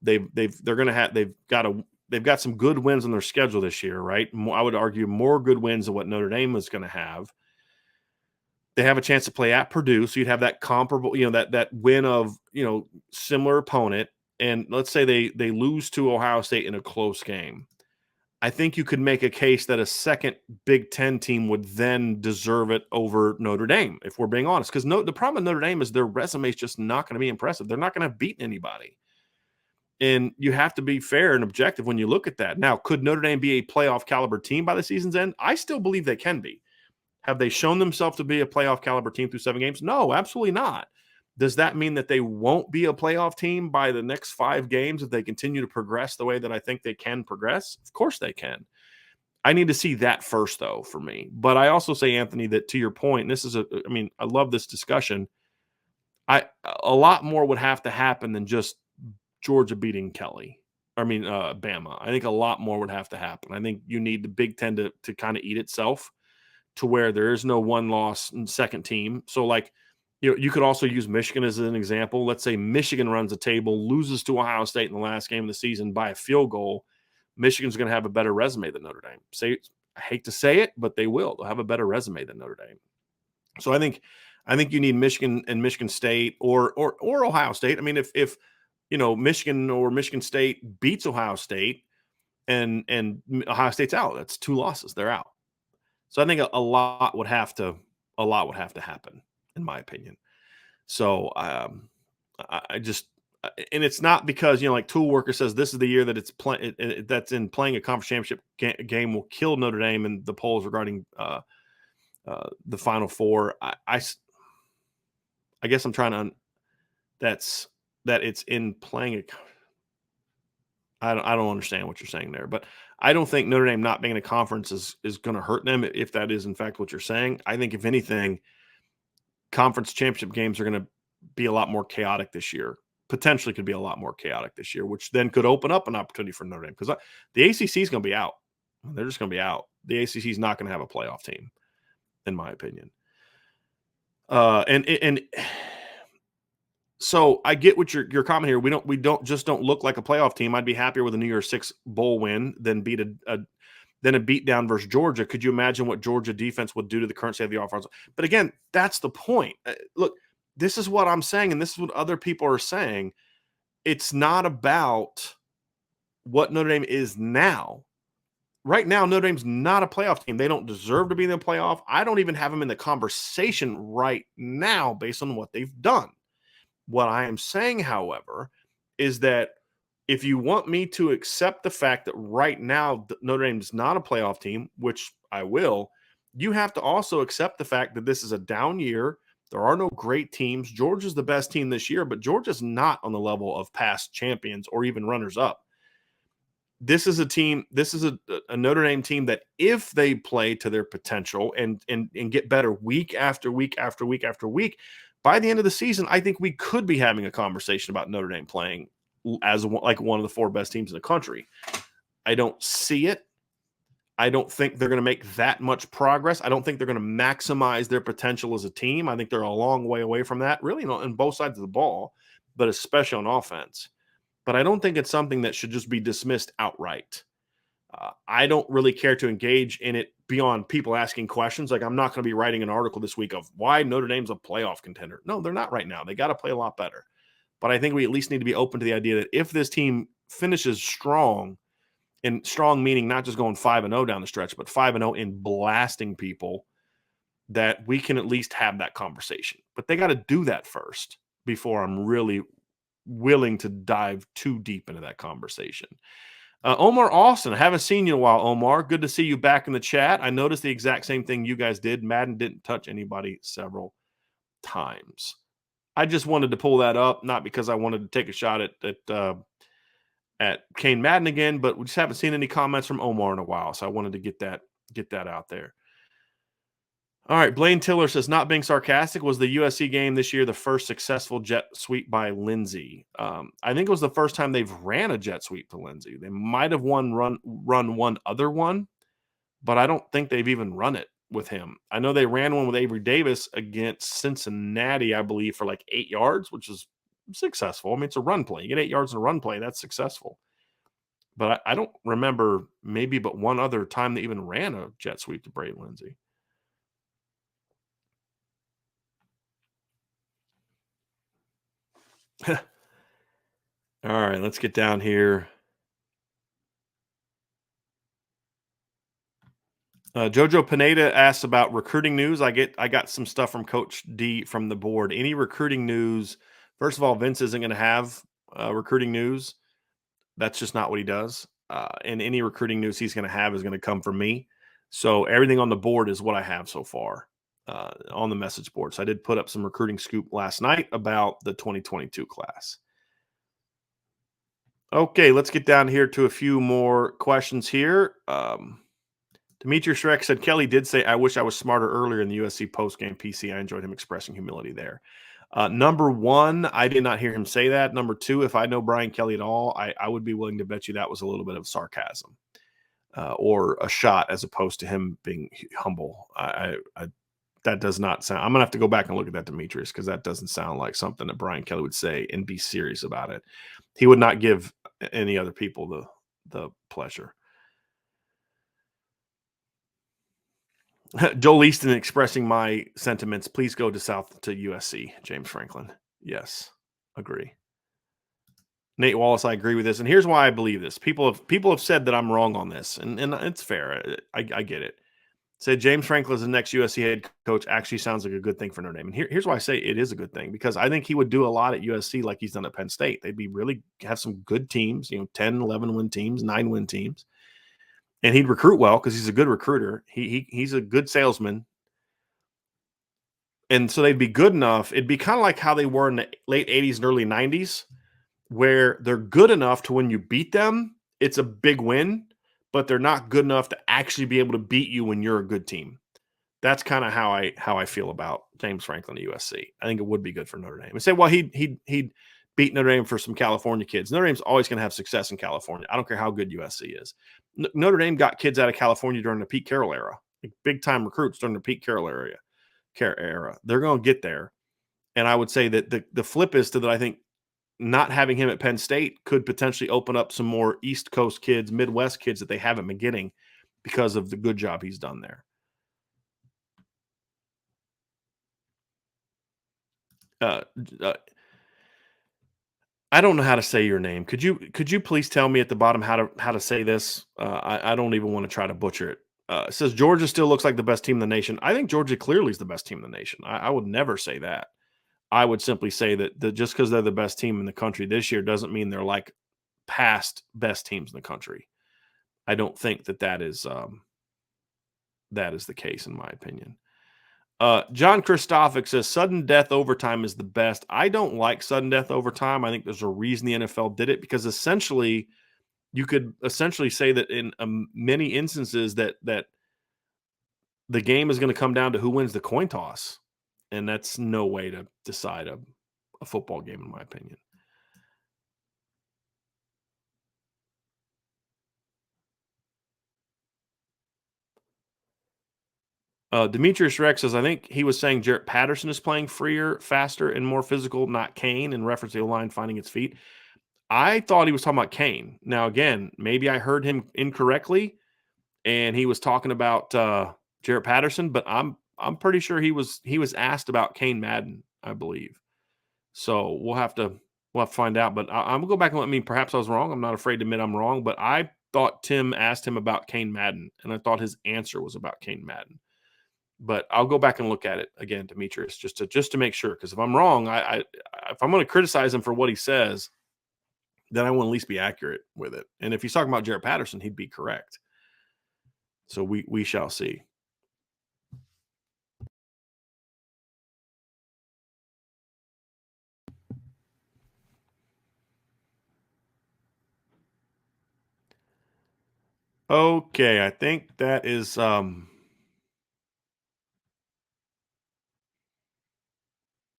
They've got some good wins on their schedule this year, right? I would argue more good wins than what Notre Dame is going to have. They have a chance to play at Purdue, so you'd have that comparable, that win of, similar opponent. And let's say they lose to Ohio State in a close game. I think you could make a case that a second Big Ten team would then deserve it over Notre Dame, if we're being honest. Because the problem with Notre Dame is their resume is just not going to be impressive. They're not going to have beaten anybody. And you have to be fair and objective when you look at that. Now, could Notre Dame be a playoff caliber team by the season's end? I still believe they can be. Have they shown themselves to be a playoff caliber team through 7 games? No, absolutely not. Does that mean that they won't be a playoff team by the next 5 games if they continue to progress the way that I think they can progress? Of course they can. I need to see that first, though, for me. But I also say, Anthony, that to your point, and this is I love this discussion. A lot more would have to happen than just Georgia beating Kelly. Bama. I think a lot more would have to happen. I think you need the Big Ten to kind of eat itself to where there is no one loss in second team. So, like, you could also use Michigan as an example. Let's say Michigan runs the table, loses to Ohio State in the last game of the season by a field goal. Michigan's going to have a better resume than Notre Dame. I hate to say it, but they will. They'll have a better resume than Notre Dame. So I think you need Michigan and Michigan State or Ohio State. I mean, if Michigan or Michigan State beats Ohio State and Ohio State's out, that's 2 losses. They're out. So I think a lot would have to happen, in my opinion. So I just, and it's not because like Tool Worker says this is the year that that's in playing a conference championship game will kill Notre Dame in the polls regarding the Final Four. I guess I'm trying to that it's in playing a. I don't understand what you're saying there, but I don't think Notre Dame not being in a conference is going to hurt them if that is in fact what you're saying. I think if anything, conference championship games are going to be a lot more chaotic this year. Potentially could be a lot more chaotic this year, which then could open up an opportunity for Notre Dame because the ACC is going to be out. They're just going to be out. The ACC is not going to have a playoff team, in my opinion. So I get what your comment here. We don't look like a playoff team. I'd be happier with a New Year's Six bowl win than beat a beat down versus Georgia. Could you imagine what Georgia defense would do to the current state of the offense? But again, that's the point. Look, this is what I'm saying, and this is what other people are saying. It's not about what Notre Dame is now. Right now, Notre Dame's not a playoff team. They don't deserve to be in the playoff. I don't even have them in the conversation right now based on what they've done. What I am saying, however, is that if you want me to accept the fact that right now Notre Dame is not a playoff team, which I will, you have to also accept the fact that this is a down year. There are no great teams. Georgia's the best team this year, but Georgia's not on the level of past champions or even runners-up. This is a team, this is a Notre Dame team that if they play to their potential and get better week after week after week after week, by the end of the season, I think we could be having a conversation about Notre Dame playing as one of the 4 best teams in the country. I don't see it. I don't think they're going to make that much progress. I don't think they're going to maximize their potential as a team. I think they're a long way away from that, really, on both sides of the ball, but especially on offense. But I don't think it's something that should just be dismissed outright. I don't really care to engage in it beyond people asking questions. Like, I'm not going to be writing an article this week of why Notre Dame's a playoff contender. No, they're not right now. They got to play a lot better. But I think we at least need to be open to the idea that if this team finishes strong, and strong meaning not just going 5-0 down the stretch, but 5-0 in blasting people, that we can at least have that conversation. But they got to do that first before I'm really willing to dive too deep into that conversation. Omar Austin, I haven't seen you in a while, Omar. Good to see you back in the chat. I noticed the exact same thing you guys did. Madden didn't touch anybody several times. I just wanted to pull that up, not because I wanted to take a shot at Kane Madden again, but we just haven't seen any comments from Omar in a while, so I wanted to get that out there. All right, Blaine Tiller says, not being sarcastic, was the USC game this year the first successful jet sweep by Lindsey? I think it was the first time they've ran a jet sweep to Lindsey. They might have run one other one, but I don't think they've even run it with him. I know they ran one with Avery Davis against Cincinnati, I believe, for like 8 yards, which is successful. I mean, it's a run play. You get 8 yards in a run play, that's successful. But I don't remember maybe but one other time they even ran a jet sweep to Braden Lindsey. All right, let's get down here. Jojo Pineda asks about recruiting news. I got some stuff from Coach D from the board. Any recruiting news? First of all, Vince isn't going to have recruiting news. That's just not what he does. And any recruiting news he's going to have is going to come from me. So everything on the board is what I have so far on the message board. So I did put up some recruiting scoop last night about the 2022 class. Okay, let's get down here to a few more questions here. Demetri Shrek said, Kelly did say, I wish I was smarter earlier in the USC postgame PC. I enjoyed him expressing humility there. Number one, I did not hear him say that. Number two, if I know Brian Kelly at all, I would be willing to bet you that was a little bit of sarcasm or a shot as opposed to him being humble. That does not sound. I'm gonna have to go back and look at that, Demetrius, because that doesn't sound like something that Brian Kelly would say and be serious about it. He would not give any other people the pleasure. Joel Easton expressing my sentiments. Please go to USC, James Franklin. Yes, agree. Nate Wallace, I agree with this, and here's why I believe this. People have said that I'm wrong on this, and it's fair. I get it. Said James Franklin as the next USC head coach actually sounds like a good thing for Notre Dame, and here's why I say it is a good thing, because I think he would do a lot at USC like he's done at Penn State. They'd be really have some good teams, 10, 11 win teams, 9 win teams. And he'd recruit well because he's a good recruiter. He's a good salesman. And so they'd be good enough. It'd be kind of like how they were in the late 80s and early 90s, where they're good enough to when you beat them, it's a big win, but they're not good enough to actually be able to beat you when you're a good team. That's kind of how I feel about James Franklin at USC. I think it would be good for Notre Dame. And say, well, he'd beat Notre Dame for some California kids. Notre Dame's always going to have success in California. I don't care how good USC is. Notre Dame got kids out of California during the Pete Carroll era, like big time recruits during the Pete Carroll era. They're going to get there. And I would say that the flip is to that I think not having him at Penn State could potentially open up some more East Coast kids, Midwest kids that they haven't been getting because of the good job he's done there. I don't know how to say your name. Could you please tell me at the bottom how to say this? I don't even want to try to butcher it. It says Georgia still looks like the best team in the nation. I think Georgia clearly is the best team in the nation. I would never say that. I would simply say that just because they're the best team in the country this year doesn't mean they're like past best teams in the country. I don't think that is the case in my opinion. John Christophic says sudden death overtime is the best. I don't like sudden death overtime. I think there's a reason the NFL did it, because essentially you could essentially say that in many instances that the game is going to come down to who wins the coin toss. And that's no way to decide a football game, in my opinion. Demetrius Rex says, I think he was saying Jarrett Patterson is playing freer, faster, and more physical, not Kane, in reference to the line finding its feet. I thought he was talking about Kane. Now, again, maybe I heard him incorrectly, and he was talking about Jarrett Patterson, but I'm pretty sure he was asked about Kane Madden, I believe. So we'll have to find out. But I'm gonna go back and let me. Perhaps I was wrong. I'm not afraid to admit I'm wrong, but I thought Tim asked him about Kane Madden, and I thought his answer was about Kane Madden. But I'll go back and look at it again, Demetrius, just to make sure. Because if I'm wrong, if I'm going to criticize him for what he says, then I want to at least be accurate with it. And if he's talking about Jarrett Patterson, he'd be correct. So we shall see. Okay, I think that is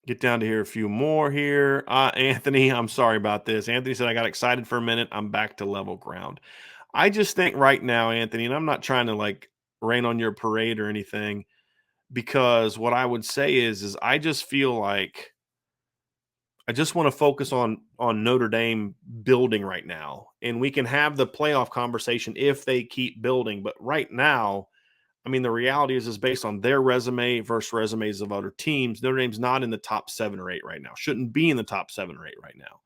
get down to here a few more here. Anthony, I'm sorry about this. Anthony said I got excited for a minute. I'm back to level ground. I just think right now, Anthony, and I'm not trying to like rain on your parade or anything, because what I would say is I just feel like I just want to focus on Notre Dame building right now, and we can have the playoff conversation if they keep building. But right now, I mean, the reality is based on their resume versus resumes of other teams. Notre Dame's not in the top 7 or 8 right now. Shouldn't be in the top 7 or 8 right now.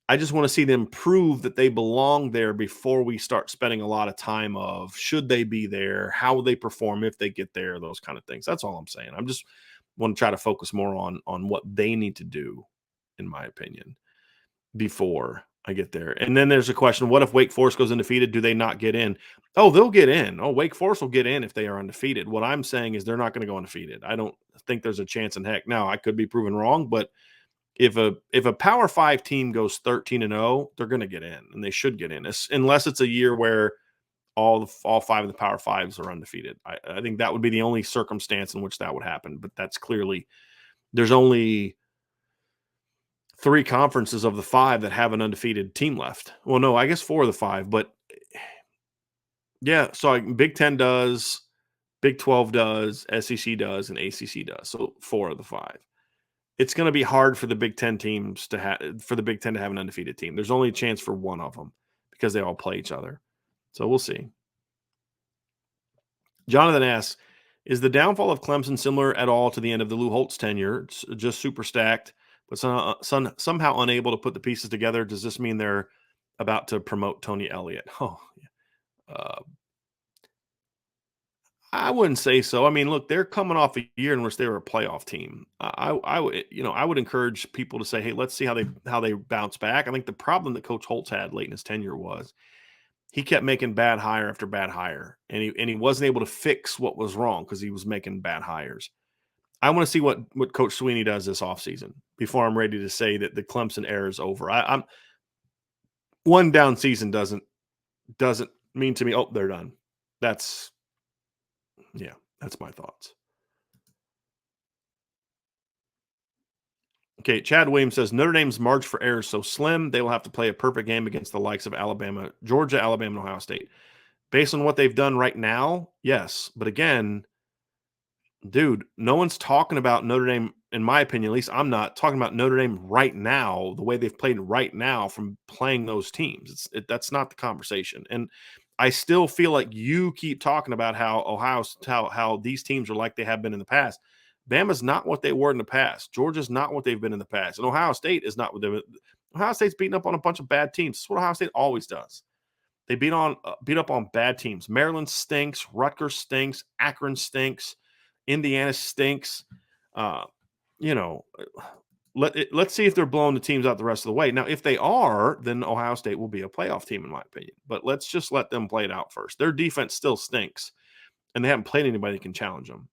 I just want to see them prove that they belong there before we start spending a lot of time of should they be there, how will they perform if they get there, those kind of things. That's all I'm saying. I'm just want to try to focus more on what they need to do, in my opinion, before I get there. And then there's a question, what if Wake Forest goes undefeated? Do they not get in? Oh, they'll get in. Oh, Wake Forest will get in if they are undefeated. What I'm saying is they're not going to go undefeated. I don't think there's a chance in heck. Now, I could be proven wrong, but if a Power 5 team goes 13-0, they're going to get in, and they should get in, unless it's a year where all 5 of the Power 5s are undefeated. I think that would be the only circumstance in which that would happen, but that's clearly there's only 3 conferences of the 5 that have an undefeated team left. Well, no, I guess 4 of the 5, but yeah, so Big 10 does, Big 12 does, SEC does, and ACC does. So 4 of the 5. It's going to be hard for the Big 10 teams to have an undefeated team. There's only a chance for one of them because they all play each other. So we'll see. Jonathan asks, is the downfall of Clemson similar at all to the end of the Lou Holtz tenure? It's just super stacked, but somehow unable to put the pieces together. Does this mean they're about to promote Tony Elliott? Oh, I wouldn't say so. I mean, look, they're coming off a year in which they were a playoff team. I would encourage people to say, hey, let's see how they bounce back. I think the problem that Coach Holtz had late in his tenure was he kept making bad hire after bad hire, and he wasn't able to fix what was wrong because he was making bad hires. I want to see what Coach Sweeney does this offseason before I'm ready to say that the Clemson era is over. I'm one down season doesn't mean to me, oh, they're done. That's my thoughts. Okay, Chad Williams says Notre Dame's margin for error is so slim, they will have to play a perfect game against the likes of Alabama, Georgia, Alabama, and Ohio State. Based on what they've done right now, yes. But again, dude, no one's talking about Notre Dame, in my opinion, at least I'm not talking about Notre Dame right now, the way they've played right now from playing those teams. That's not the conversation. And I still feel like you keep talking about how these teams are like they have been in the past. Bama's not what they were in the past. Georgia's not what they've been in the past. And Ohio State is not what they've been. Ohio State's beating up on a bunch of bad teams. That's what Ohio State always does. They beat up on bad teams. Maryland stinks. Rutgers stinks. Akron stinks. Indiana stinks. Let's see if they're blowing the teams out the rest of the way. Now, if they are, then Ohio State will be a playoff team, in my opinion. But let's just let them play it out first. Their defense still stinks, and they haven't played anybody that can challenge them.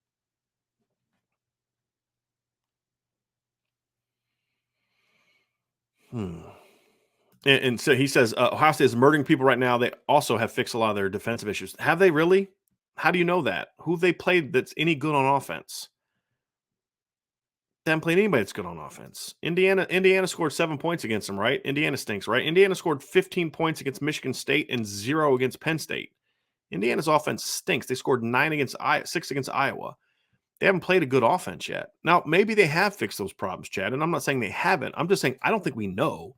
And so he says, Ohio State is murdering people right now. They also have fixed a lot of their defensive issues. Have they really? How do you know that? Who have they played that's any good on offense? They haven't played anybody that's good on offense. Indiana scored 7 points against them, right? Indiana stinks, right? Indiana scored 15 points against Michigan State and 0 against Penn State. Indiana's offense stinks. They scored 6 against Iowa. They haven't played a good offense yet. Now, maybe they have fixed those problems, Chad, and I'm not saying they haven't. I'm just saying I don't think we know.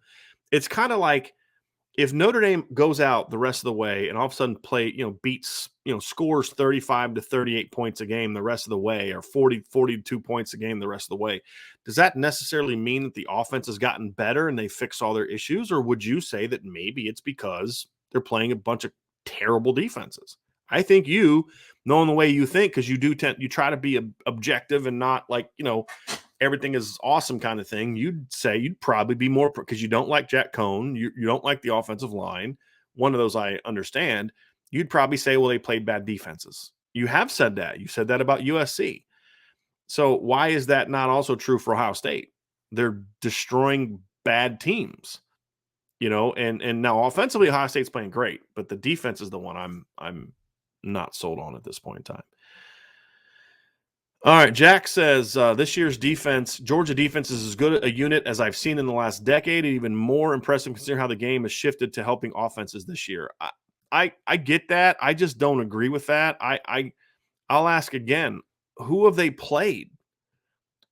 It's kind of like if Notre Dame goes out the rest of the way and all of a sudden scores 35 to 38 points a game the rest of the way, or 42 points a game the rest of the way, does that necessarily mean that the offense has gotten better and they fixed all their issues? Or would you say that maybe it's because they're playing a bunch of terrible defenses? I think knowing the way you think, because you try to be objective and not like, everything is awesome kind of thing, you'd say you'd probably be more, because you don't like Jack Cohn, you don't like the offensive line. One of those I understand. You'd probably say, well, they played bad defenses. You have said that. You said that about USC. So why is that not also true for Ohio State? They're destroying bad teams, and now offensively Ohio State's playing great, but the defense is the one I'm not sold on at this point in time. All right, Jack says this year's Georgia defense is as good a unit as I've seen in the last decade, and even more impressive considering how the game has shifted to helping offenses this year. I get that. I just don't agree with that. I'll ask again, who have they played?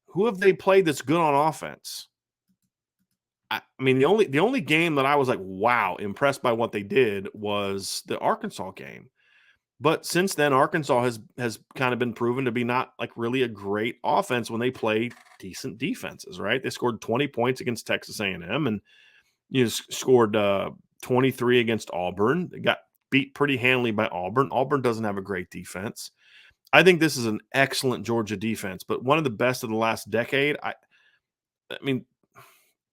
Who have they played that's good on offense? I mean, the only game that I was like, wow, impressed by what they did was the Arkansas game. But since then, Arkansas has kind of been proven to be not like really a great offense when they play decent defenses, right? They scored 20 points against Texas A&M and scored 23 against Auburn. They got beat pretty handily by Auburn. Auburn doesn't have a great defense. I think this is an excellent Georgia defense, but one of the best of the last decade. I mean,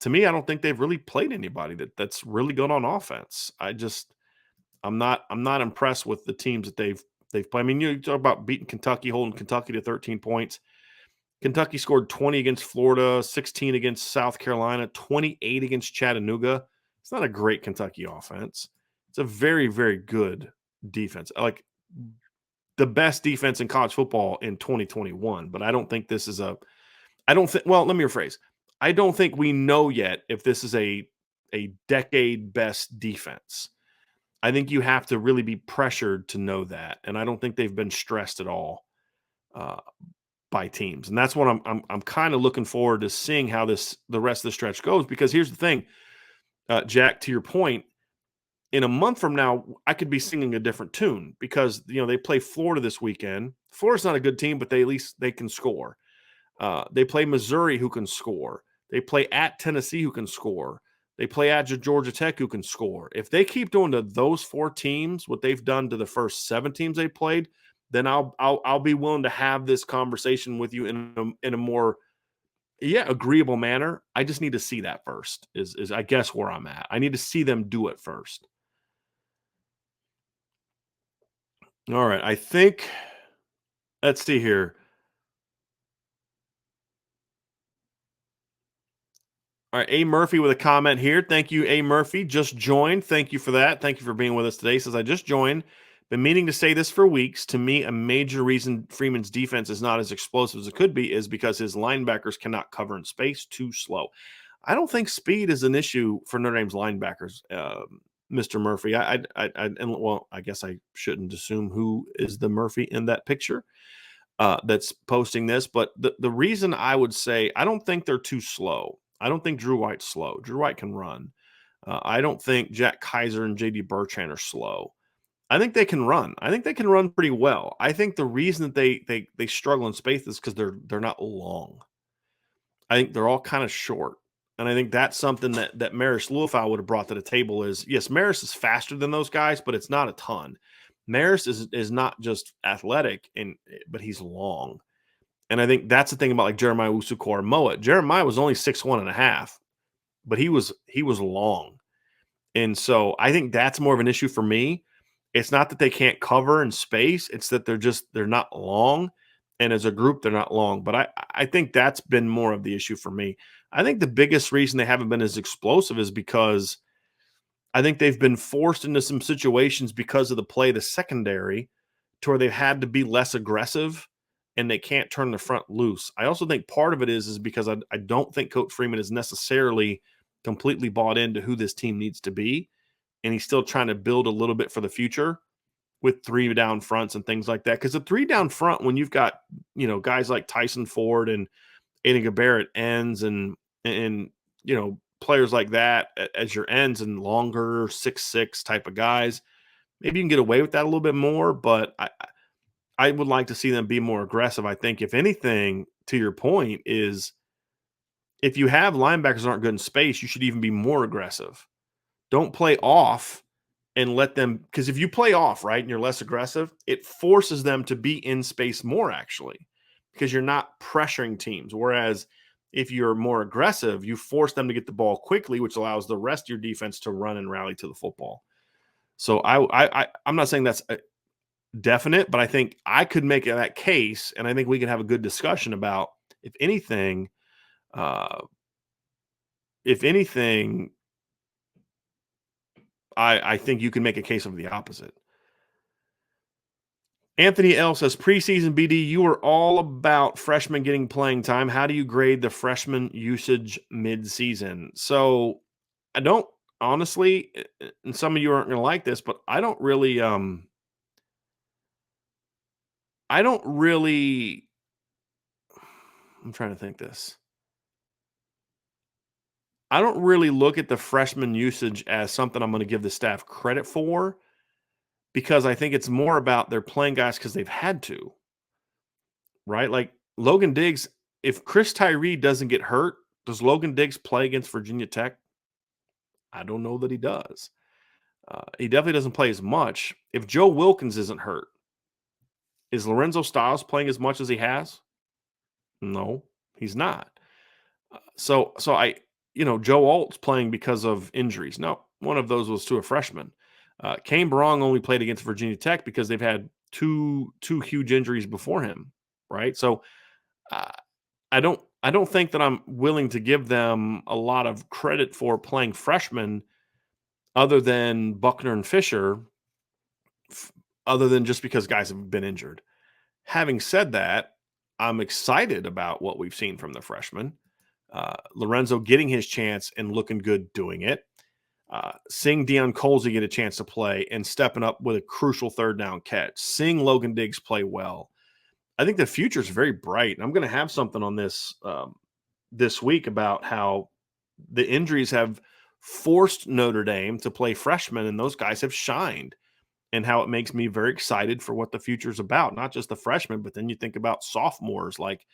to me, I don't think they've really played anybody that's really good on offense. I'm not impressed with the teams that they've played. I mean, you talk about beating Kentucky, holding Kentucky to 13 points. Kentucky scored 20 against Florida, 16 against South Carolina, 28 against Chattanooga. It's not a great Kentucky offense. It's a very, very good defense. Like the best defense in college football in 2021, but I don't think this is well, let me rephrase. I don't think we know yet if this is a decade best defense. I think you have to really be pressured to know that, and I don't think they've been stressed at all uh, by teams, and that's what I'm kind of looking forward to seeing how the rest of the stretch goes. Because here's the thing, Jack, to your point, in a month from now, I could be singing a different tune because they play Florida this weekend. Florida's not a good team, but at least they can score. They play Missouri, who can score. They play at Tennessee, who can score. They play at Georgia Tech, who can score. If they keep doing to those 4 teams what they've done to the first 7 teams they played, then I'll be willing to have this conversation with you in a more agreeable manner. I just need to see that first. Is I guess where I'm at. I need to see them do it first. All right, I think. Let's see here. All right, A. Murphy with a comment here. Thank you, A. Murphy. Just joined. Thank you for that. Thank you for being with us today. Says, I just joined. Been meaning to say this for weeks. To me, a major reason Freeman's defense is not as explosive as it could be is because his linebackers cannot cover in space, too slow. I don't think speed is an issue for Notre Dame's linebackers, Mr. Murphy. I guess I shouldn't assume who is the Murphy in that picture that's posting this. But the reason I would say I don't think they're too slow. I don't think Drew White's slow. Drew White can run. I don't think Jack Kaiser and J.D. Bertrand are slow. I think they can run. I think they can run pretty well. I think the reason that they struggle in space is because they're not long. I think they're all kind of short. And I think that's something that Maris Liufau would have brought to the table is, yes, Maris is faster than those guys, but it's not a ton. Maris is not just athletic, but he's long. And I think that's the thing about like Jeremiah Usu-Koramoah. Jeremiah was only 6'1.5", but he was long. And so I think that's more of an issue for me. It's not that they can't cover in space. It's that they're not long. And as a group, they're not long. But I think that's been more of the issue for me. I think the biggest reason they haven't been as explosive is because I think they've been forced into some situations because of the secondary, to where they've had to be less aggressive and they can't turn the front loose. I also think part of it is because I don't think Coach Freeman is necessarily completely bought into who this team needs to be. And he's still trying to build a little bit for the future with 3 down fronts and things like that. Because the 3 down front, when you've got, guys like Tyson Ford and Aiden Barrett ends and players like that as your ends and longer 6'6" type of guys, maybe you can get away with that a little bit more. But I would like to see them be more aggressive. I think, if anything, to your point, is if you have linebackers aren't good in space, you should even be more aggressive. Don't play off and let them, because if you play off, right, and you're less aggressive, it forces them to be in space more, actually, because you're not pressuring teams. Whereas if you're more aggressive, you force them to get the ball quickly, which allows the rest of your defense to run and rally to the football. So I'm not saying that's definite, but I think I could make that case, and I think we can have a good discussion about, if anything, I think you can make a case of the opposite. Anthony L says, preseason BD, you were all about freshmen getting playing time. How do you grade the freshman usage mid-season? So I don't, honestly, and some of you aren't going to like this, but I'm trying to think this. I don't really look at the freshman usage as something I'm going to give the staff credit for, because I think it's more about they're playing guys because they've had to, right? Like Logan Diggs, if Chris Tyree doesn't get hurt, does Logan Diggs play against Virginia Tech? I don't know that he does. He definitely doesn't play as much. If Joe Wilkins isn't hurt, is Lorenzo Styles playing as much as he has? No, he's not. So Joe Alt's playing because of injuries. No, one of those was to a freshman. Kane Barong only played against Virginia Tech because they've had two huge injuries before him, right? So I don't think that I'm willing to give them a lot of credit for playing freshmen, other than Buckner and Fisher, other than just because guys have been injured. Having said that, I'm excited about what we've seen from the freshmen. Lorenzo getting his chance and looking good doing it. Seeing Deion Colsey get a chance to play and stepping up with a crucial third down catch. Seeing Logan Diggs play well. I think the future is very bright. And I'm going to have something on this this week about how the injuries have forced Notre Dame to play freshmen, and those guys have shined, and how it makes me very excited for what the future is about. Not just the freshmen, but then you think about sophomores like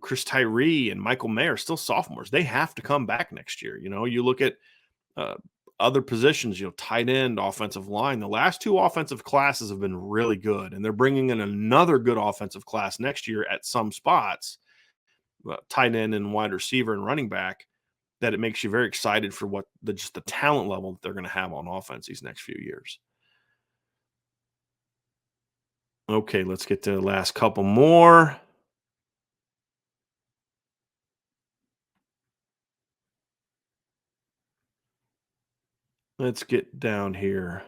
Chris Tyree and Michael Mayer, still sophomores. They have to come back next year. You look at other positions, tight end, offensive line. The last two offensive classes have been really good, and they're bringing in another good offensive class next year at some spots, tight end and wide receiver and running back, that it makes you very excited for what just the talent level that they're going to have on offense these next few years. Okay, let's get to the last couple more. Let's get down here.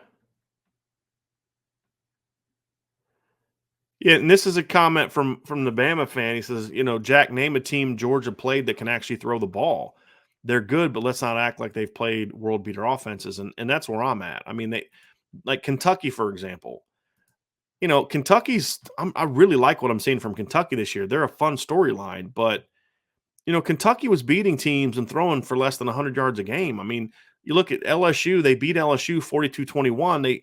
Yeah, and this is a comment from the Bama fan. He says, Jack, name a team Georgia played that can actually throw the ball. They're good, but let's not act like they've played world beater offenses. And that's where I'm at. I mean, like Kentucky, for example. I really like what I'm seeing from Kentucky this year. They're a fun storyline, but Kentucky was beating teams and throwing for less than 100 yards a game. I mean, you look at LSU, they beat LSU 42-21.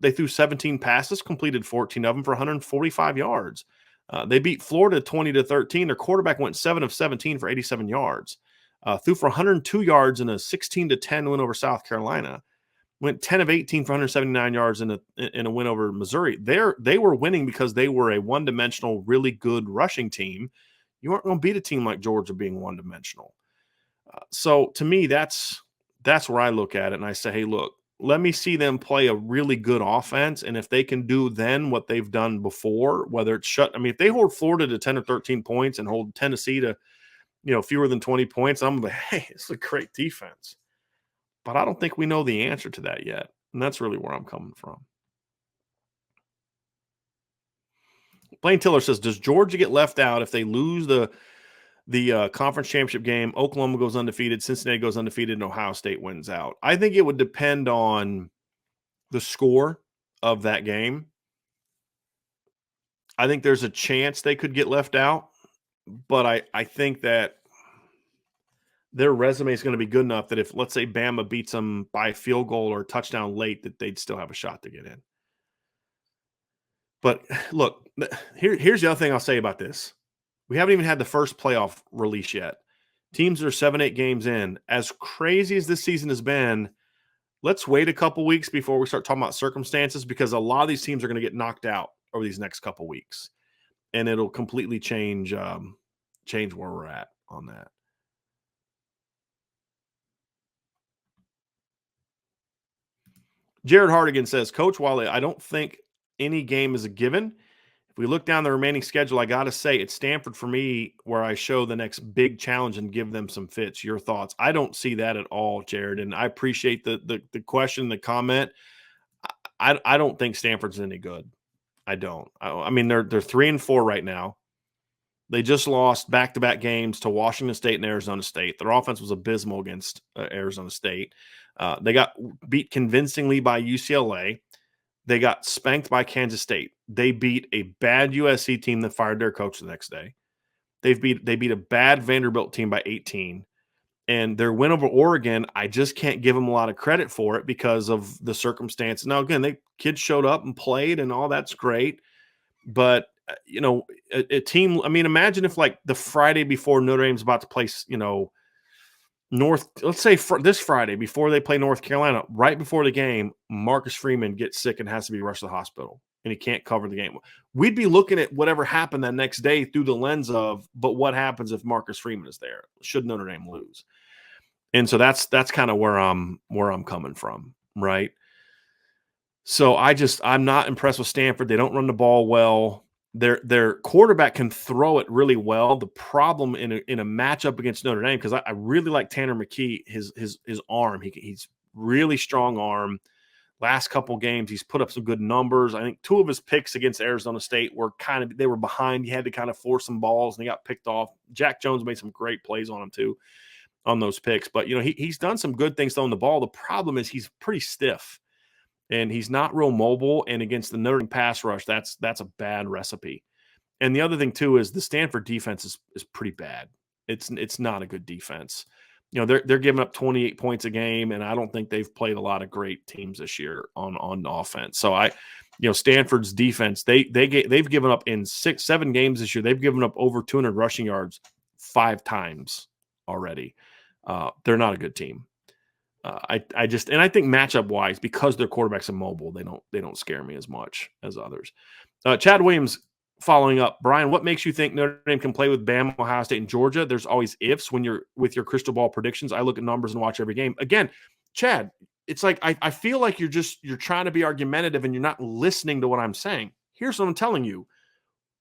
They threw 17 passes, completed 14 of them for 145 yards. They beat Florida 20-13. Their quarterback went 7 of 17 for 87 yards. Threw for 102 yards in a 16-10 win over South Carolina. Went 10 of 18 for 179 yards in a win over Missouri. They were winning because they were a one-dimensional, really good rushing team. You aren't going to beat a team like Georgia being one-dimensional. So to me, that's where I look at it, and I say, hey, look, let me see them play a really good offense, and if they can do then what they've done before, whether it's if they hold Florida to 10 or 13 points and hold Tennessee to fewer than 20 points, I'm like, hey, it's a great defense. But I don't think we know the answer to that yet, and that's really where I'm coming from. Blaine Tiller says, does Georgia get left out if they lose the conference championship game? Oklahoma goes undefeated, Cincinnati goes undefeated, and Ohio State wins out. I think it would depend on the score of that game. I think there's a chance they could get left out, but I think that their resume is going to be good enough that if, let's say, Bama beats them by a field goal or a touchdown late, that they'd still have a shot to get in. But look, here's the other thing I'll say about this. We haven't even had the first playoff release yet. Teams are 7-8 games in. As crazy as this season has been, let's wait a couple weeks before we start talking about circumstances, because a lot of these teams are going to get knocked out over these next couple weeks, and it'll completely change where we're at on that. Jared Hardigan says, Coach Wally, I don't think any game is a given. If we look down the remaining schedule, I got to say it's Stanford for me, where I show the next big challenge and give them some fits. Your thoughts? I don't see that at all, Jared, and I appreciate the question, the comment. I don't think Stanford's any good. I don't. I mean, they're 3-4 right now. They just lost back-to-back games to Washington State and Arizona State. Their offense was abysmal against Arizona State. They got beat convincingly by UCLA. They got spanked by Kansas State. They beat a bad USC team that fired their coach the next day. They beat a bad Vanderbilt team by 18. And their win over Oregon, I just can't give them a lot of credit for it because of the circumstance. Now, again, kids showed up and played, and all that's great. But, a team – I mean, imagine if, like, the Friday before Notre Dame's about to play, let's say this Friday before they play North Carolina, right before the game, Marcus Freeman gets sick and has to be rushed to the hospital, and he can't cover the game. We'd be looking at whatever happened that next day through the lens of, but what happens if Marcus Freeman is there? Should Notre Dame lose? And so that's kind of where I'm coming from, right? So I'm not impressed with Stanford. They don't run the ball well. Their quarterback can throw it really well. The problem in a matchup against Notre Dame, because I really like Tanner McKee, his arm. He's really strong arm. Last couple games, he's put up some good numbers. I think 2 of his picks against Arizona State were they were behind. He had to kind of force some balls, and they got picked off. Jack Jones made some great plays on him too, on those picks. But, he's done some good things throwing the ball. The problem is he's pretty stiff, and he's not real mobile. And against the Notre Dame pass rush, that's a bad recipe. And the other thing too is the Stanford defense is pretty bad. It's not a good defense. They're giving up 28 points a game, and I don't think they've played a lot of great teams this year on offense. So Stanford's defense, they've given up in 7 games this year. They've given up over 200 rushing yards 5 times already. They're not a good team. I think matchup wise, because their quarterbacks are mobile, they don't scare me as much as others. Chad Williams following up, Brian, what makes you think Notre Dame can play with Bama, Ohio State, and Georgia? There's always ifs when you're with your crystal ball predictions. I look at numbers and watch every game. Again, Chad, it's like I feel like you're trying to be argumentative and you're not listening to what I'm saying. Here's what I'm telling you.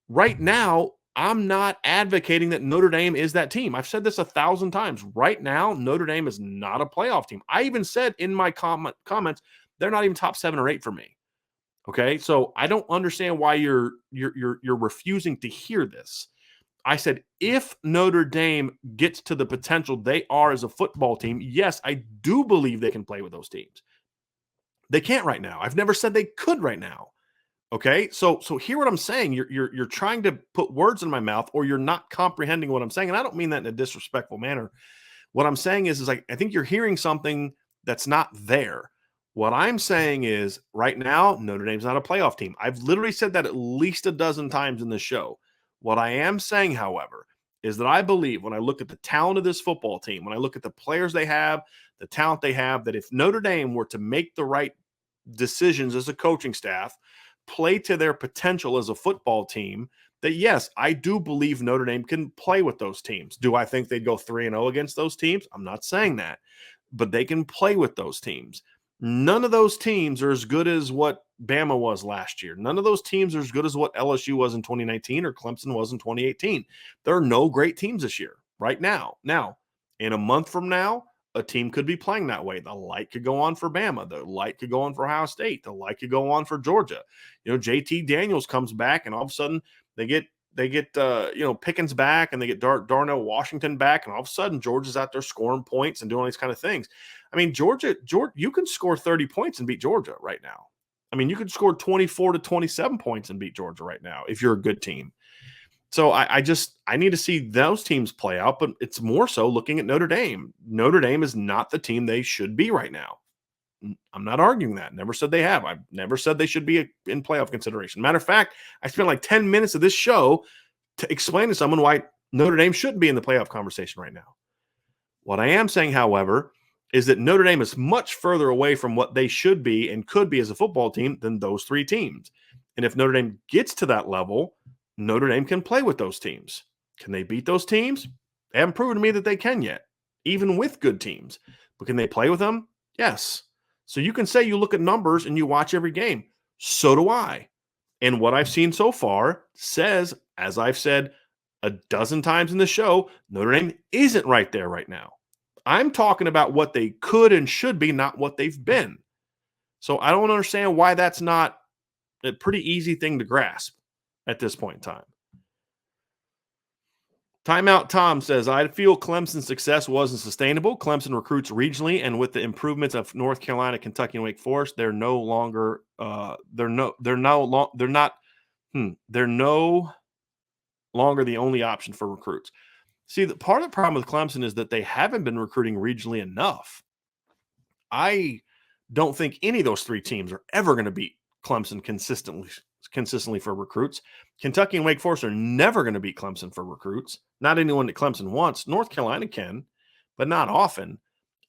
Right now, I'm not advocating that Notre Dame is that team. I've said this 1,000 times. Right now, Notre Dame is not a playoff team. I even said in my comments, they're not even top 7 or 8 for me. Okay, so I don't understand why you're refusing to hear this. I said if Notre Dame gets to the potential they are as a football team, yes, I do believe they can play with those teams. They can't right now. I've never said they could right now. Okay, so hear what I'm saying. You're trying to put words in my mouth, or you're not comprehending what I'm saying, and I don't mean that in a disrespectful manner. What I'm saying is like I think you're hearing something that's not there. What I'm saying is right now, Notre Dame's not a playoff team. I've literally said that at least a dozen times in this show. What I am saying, however, is that I believe when I look at the talent of this football team, when I look at the players they have, the talent they have, that if Notre Dame were to make the right decisions as a coaching staff, play to their potential as a football team, that yes, I do believe Notre Dame can play with those teams. Do I think they'd go 3-0 against those teams? I'm not saying that, but they can play with those teams. None of those teams are as good as what Bama was last year. None of those teams are as good as what LSU was in 2019 or Clemson was in 2018. There are no great teams this year right now. Now, in a month from now, a team could be playing that way. The light could go on for Bama. The light could go on for Ohio State. The light could go on for Georgia. JT Daniels comes back, and all of a sudden they get Pickens back, and they get Darnell Washington back, and all of a sudden Georgia's out there scoring points and doing all these kind of things. I mean, Georgia, you can score 30 points and beat Georgia right now. I mean, you could score 24 to 27 points and beat Georgia right now if you're a good team. So I need to see those teams play out, but it's more so looking at Notre Dame. Notre Dame is not the team they should be right now. I'm not arguing that. Never said they have. I've never said they should be in playoff consideration. Matter of fact, I spent like 10 minutes of this show to explain to someone why Notre Dame shouldn't be in the playoff conversation right now. What I am saying, however, is that Notre Dame is much further away from what they should be and could be as a football team than those 3 teams. And if Notre Dame gets to that level, Notre Dame can play with those teams. Can they beat those teams? They haven't proven to me that they can yet, even with good teams. But can they play with them? Yes. So you can say you look at numbers and you watch every game. So do I. And what I've seen so far says, as I've said a dozen times in the show, Notre Dame isn't right there right now. I'm talking about what they could and should be, not what they've been. So I don't understand why that's not a pretty easy thing to grasp at this point in time. Timeout Tom says, I feel Clemson's success wasn't sustainable. Clemson recruits regionally, and with the improvements of North Carolina, Kentucky, and Wake Forest, they're no longer the only option for recruits. See, the part of the problem with Clemson is that they haven't been recruiting regionally enough. I don't think any of those 3 teams are ever going to beat Clemson consistently for recruits. Kentucky and Wake Forest are never going to beat Clemson for recruits. Not anyone that Clemson wants. North Carolina can, but not often.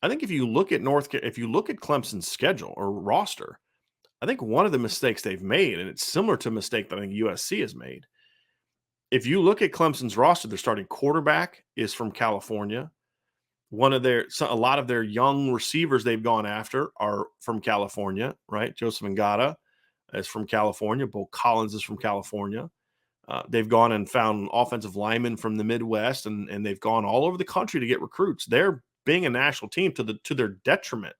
I think if you look at Clemson's schedule or roster, I think one of the mistakes they've made, and it's similar to a mistake that I think USC has made. If you look at Clemson's roster, their starting quarterback is from California. A lot of their young receivers they've gone after are from California, right? Joseph Ngata is from California. Bo Collins is from California. They've gone and found offensive linemen from the Midwest, and they've gone all over the country to get recruits. They're being a national team to their detriment.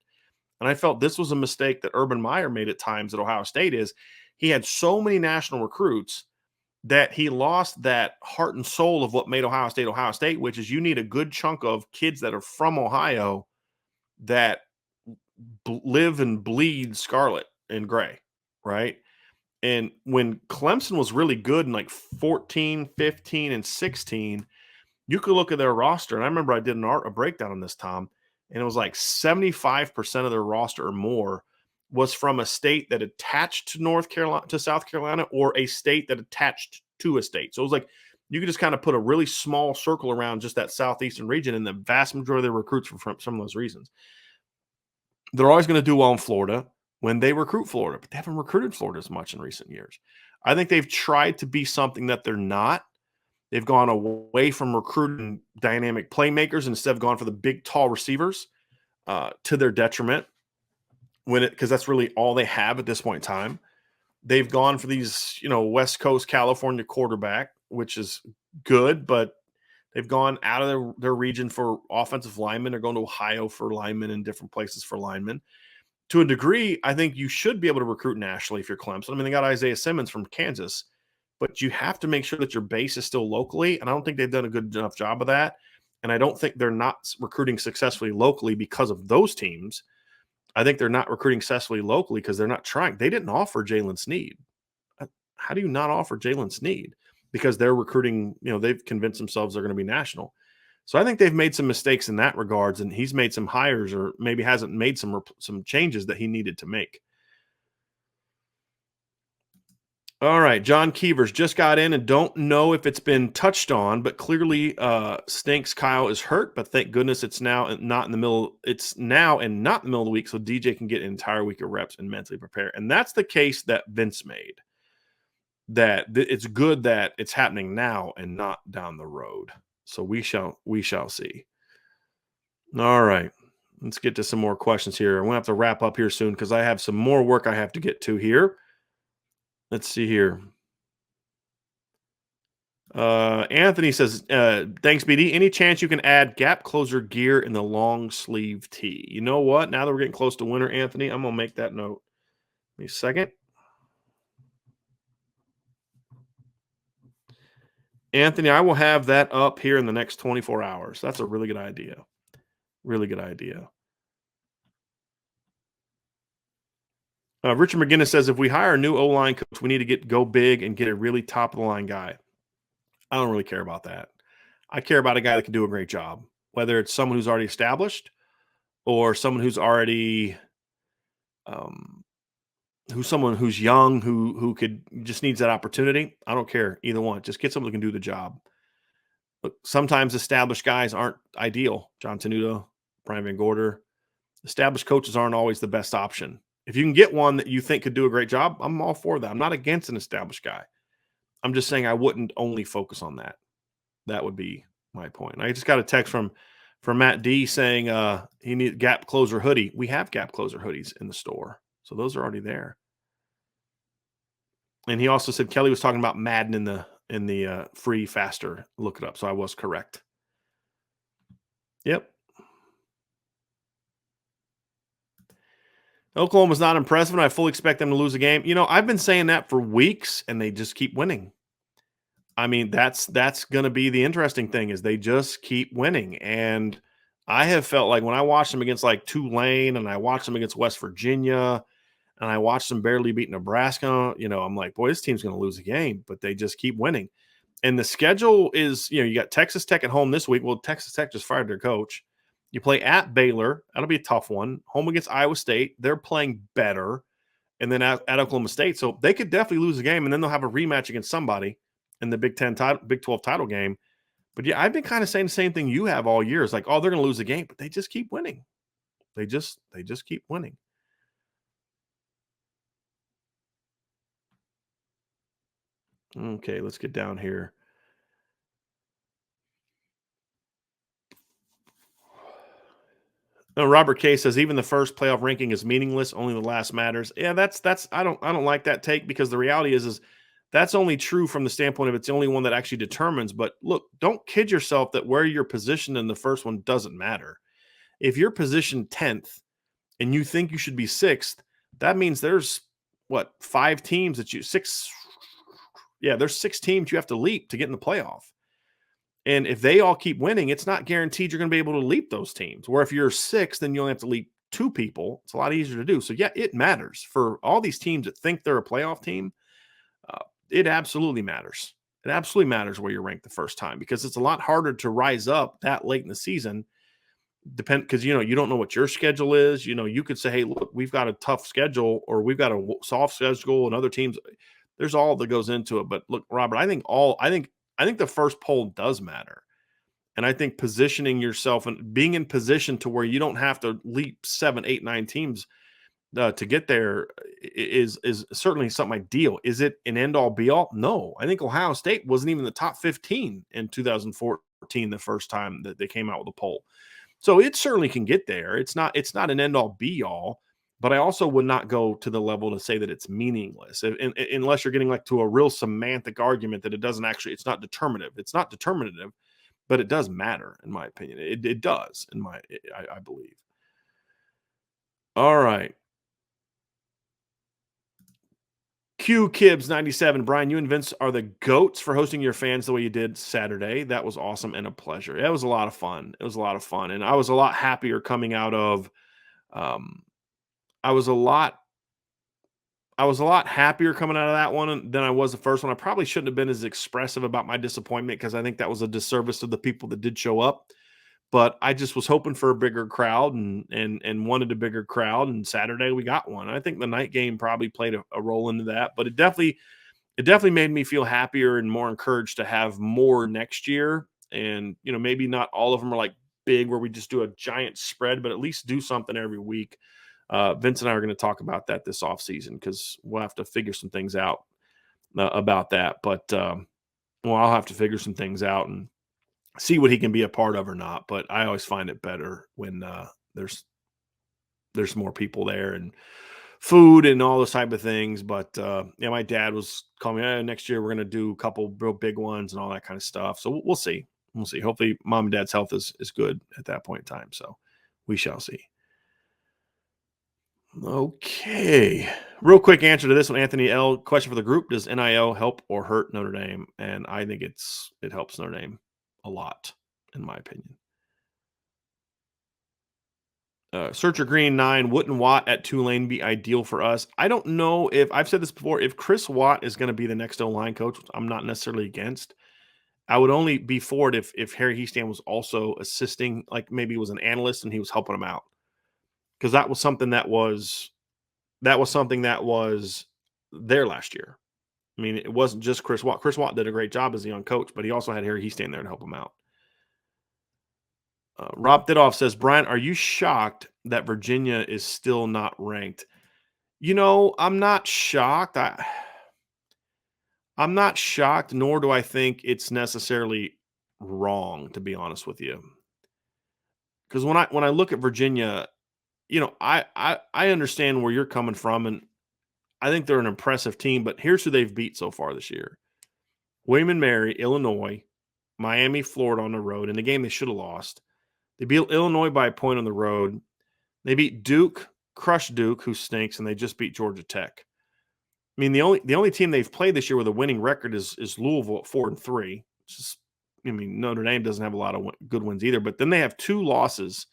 And I felt this was a mistake that Urban Meyer made at times at Ohio State is he had so many national recruits that he lost that heart and soul of what made Ohio State, which is you need a good chunk of kids that are from Ohio that live and bleed scarlet and gray, right? And when Clemson was really good in like 14, 15, and 16, you could look at their roster. And I remember I did a breakdown on this, Tom, and it was like 75% of their roster or more was from a state that attached to North Carolina, to South Carolina, or a state that attached to a state. So it was like you could just kind of put a really small circle around just that southeastern region, and the vast majority of their recruits were from some of those reasons. They're always going to do well in Florida when they recruit Florida, but they haven't recruited Florida as much in recent years. I think they've tried to be something that they're not. They've gone away from recruiting dynamic playmakers and instead of gone for the big, tall receivers to their detriment. Because that's really all they have at this point in time. They've gone for these, West Coast California quarterback, which is good, but they've gone out of their region for offensive linemen. They're going to Ohio for linemen and different places for linemen. To a degree, I think you should be able to recruit nationally if you're Clemson. I mean, they got Isaiah Simmons from Kansas, but you have to make sure that your base is still locally, and I don't think they've done a good enough job of that. And I don't think they're not recruiting successfully locally because of those teams. I think they're not recruiting successfully locally because they're not trying. They didn't offer Jalen Sneed. How do you not offer Jalen Sneed? Because they're recruiting, they've convinced themselves they're going to be national. So I think they've made some mistakes in that regards, and he's made some hires or maybe hasn't made some changes that he needed to make. All right, John Keevers just got in and don't know if it's been touched on, but clearly stinks Kyle is hurt, but thank goodness it's now and not in the middle of the week, so DJ can get an entire week of reps and mentally prepare. And that's the case that Vince made, that it's good that it's happening now and not down the road. So we shall see. All right, let's get to some more questions here. I'm going to have to wrap up here soon because I have some more work I have to get to here. Let's see here. Anthony says, thanks, BD. Any chance you can add gap closer gear in the long sleeve tee? You know what? Now that we're getting close to winter, Anthony, I'm going to make that note. Give me a second. Anthony, I will have that up here in the next 24 hours. That's a really good idea. Really good idea. Richard McGinnis says, if we hire a new O-line coach, we need to go big and get a really top-of-the-line guy. I don't really care about that. I care about a guy that can do a great job, whether it's someone who's already established or someone who's already someone who's young, who could just needs that opportunity. I don't care either one. Just get someone who can do the job. Look, sometimes established guys aren't ideal. John Tenuta, Brian Van Gorder. Established coaches aren't always the best option. If you can get one that you think could do a great job, I'm all for that. I'm not against an established guy. I'm just saying I wouldn't only focus on that. That would be my point. I just got a text from Matt D saying he needs gap closer hoodie. We have gap closer hoodies in the store, so those are already there. And he also said Kelly was talking about Madden in the free faster. Look it up. So I was correct. Yep. Oklahoma's not impressive, and I fully expect them to lose a game. I've been saying that for weeks, and they just keep winning. I mean, that's going to be the interesting thing is they just keep winning. And I have felt like when I watched them against like Tulane and I watched them against West Virginia and I watched them barely beat Nebraska, I'm like, boy, this team's going to lose a game, but they just keep winning. And the schedule is, you got Texas Tech at home this week. Well, Texas Tech just fired their coach. You play at Baylor. That'll be a tough one. Home against Iowa State. They're playing better. And then at Oklahoma State. So they could definitely lose a game, and then they'll have a rematch against somebody in the Big 12 title game. But yeah, I've been kind of saying the same thing you have all year. It's like, oh, they're going to lose a game, but they just keep winning. They just keep winning. Okay, let's get down here. Robert K says even the first playoff ranking is meaningless. Only the last matters. Yeah, that's I don't like that take because the reality is that's only true from the standpoint of it's the only one that actually determines. But look, don't kid yourself that where you're positioned in the first one doesn't matter. If you're positioned 10th and you think you should be sixth, that means there's what, 5 teams that you six. Yeah, there's 6 teams you have to leap to get in the playoff. And if they all keep winning, it's not guaranteed you're going to be able to leap those teams. Where if you're 6, then you only have to leap 2 people. It's a lot easier to do. So yeah, it matters for all these teams that think they're a playoff team. It absolutely matters. It absolutely matters where you're ranked the first time, because it's a lot harder to rise up that late in the season. Because you don't know what your schedule is. You could say, hey, look, we've got a tough schedule, or we've got a soft schedule, and other teams. There's all that goes into it. But look, Robert, I think the first poll does matter. And I think positioning yourself and being in position to where you don't have to leap 7, 8, 9 teams to get there is certainly something ideal. Is it an end all be all? No. I think Ohio State wasn't even the top 15 in 2014, the first time that they came out with a poll. So it certainly can get there. It's not an end all be all, but I also would not go to the level to say that it's meaningless, unless you're getting like to a real semantic argument that it's not determinative. It's not determinative, but it does matter, in my opinion. It does, I believe. All right. Q Kibbs 97. Bryan, you and Vince are the GOATs for hosting your fans the way you did Saturday. That was awesome and a pleasure. It was a lot of fun. And I was a lot happier coming out of I was a lot happier coming out of that one than I was the first one. I probably shouldn't have been as expressive about my disappointment, because I think that was a disservice to the people that did show up. But I just was hoping for a bigger crowd and wanted a bigger crowd. And Saturday we got one. I think the night game probably played a role into that. But it definitely made me feel happier and more encouraged to have more next year. And maybe not all of them are like big where we just do a giant spread, but at least do something every week. Vince and I are going to talk about that this offseason, because we'll have to figure some things out about that. But I'll have to figure some things out and see what he can be a part of or not. But I always find it better when there's more people there and food and all those type of things. But my dad was calling me, next year we're going to do a couple real big ones and all that kind of stuff. So we'll see. Hopefully mom and dad's health is good at that point in time. So we shall see. Okay. Real quick answer to this one, Anthony L. Question for the group: does NIL help or hurt Notre Dame? And I think it helps Notre Dame a lot, in my opinion. Searcher Green 9, wouldn't Watt at Tulane be ideal for us? I don't know if I've said this before. If Chris Watt is going to be the next O-line coach, which I'm not necessarily against, I would only be for it if Harry Hiestand was also assisting, like maybe he was an analyst and he was helping him out. Because that was something that was there last year. I mean, it wasn't just Chris Watt. Chris Watt did a great job as a young coach, but he also had Harry Hiestand there to help him out. Rob Didoff says, Bryan, are you shocked that Virginia is still not ranked? I'm not shocked. I'm not shocked, nor do I think it's necessarily wrong, to be honest with you. Because when I look at Virginia, I understand where you're coming from, and I think they're an impressive team, but here's who they've beat so far this year. William and Mary, Illinois, Miami, Florida on the road, in the game they should have lost. They beat Illinois by a point on the road. They beat Duke, crushed Duke, who stinks, and they just beat Georgia Tech. I mean, the only team they've played this year with a winning record is Louisville at 4-3. Notre Dame doesn't have a lot of good wins either, but then they have 2 losses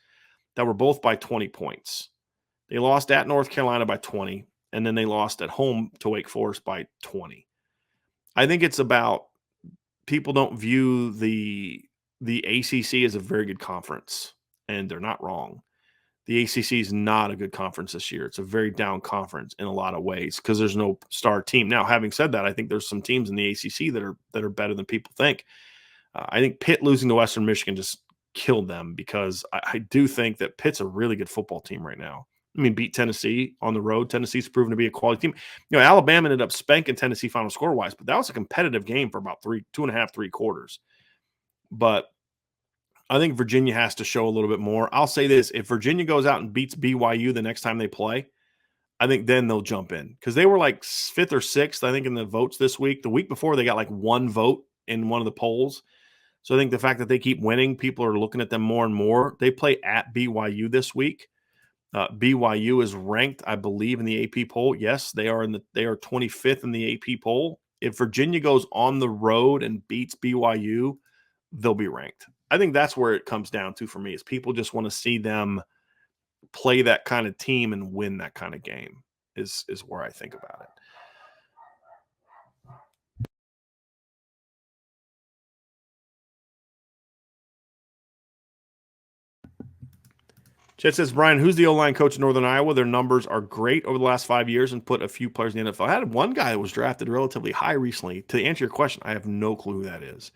that were both by 20 points. They lost at North Carolina by 20, and then they lost at home to Wake Forest by 20. I think it's about people don't view the ACC as a very good conference, and they're not wrong. The ACC is not a good conference this year. It's a very down conference in a lot of ways because there's no star team. Now, having said that, I think there's some teams in the ACC that are better than people think. I think Pitt losing to Western Michigan just killed them, because I do think that Pitt's a really good football team right now. I mean, beat Tennessee on the road. Tennessee's proven to be a quality team. Alabama ended up spanking Tennessee final score-wise, but that was a competitive game for about 2.5, 3 quarters. But I think Virginia has to show a little bit more. I'll say this: if Virginia goes out and beats BYU the next time they play, I think then they'll jump in, because they were like 5th or 6th, I think, in the votes this week. The week before, they got like 1 vote in one of the polls. So I think the fact that they keep winning, people are looking at them more and more. They play at BYU this week. BYU is ranked, I believe, in the AP poll. Yes, they are 25th in the AP poll. If Virginia goes on the road and beats BYU, they'll be ranked. I think that's where it comes down to for me, is people just want to see them play that kind of team and win that kind of game is where I think about it. Chet says, Brian, who's the O-line coach in Northern Iowa? Their numbers are great over the last 5 years and put a few players in the NFL. I had one guy that was drafted relatively high recently. To answer your question, I have no clue who that is.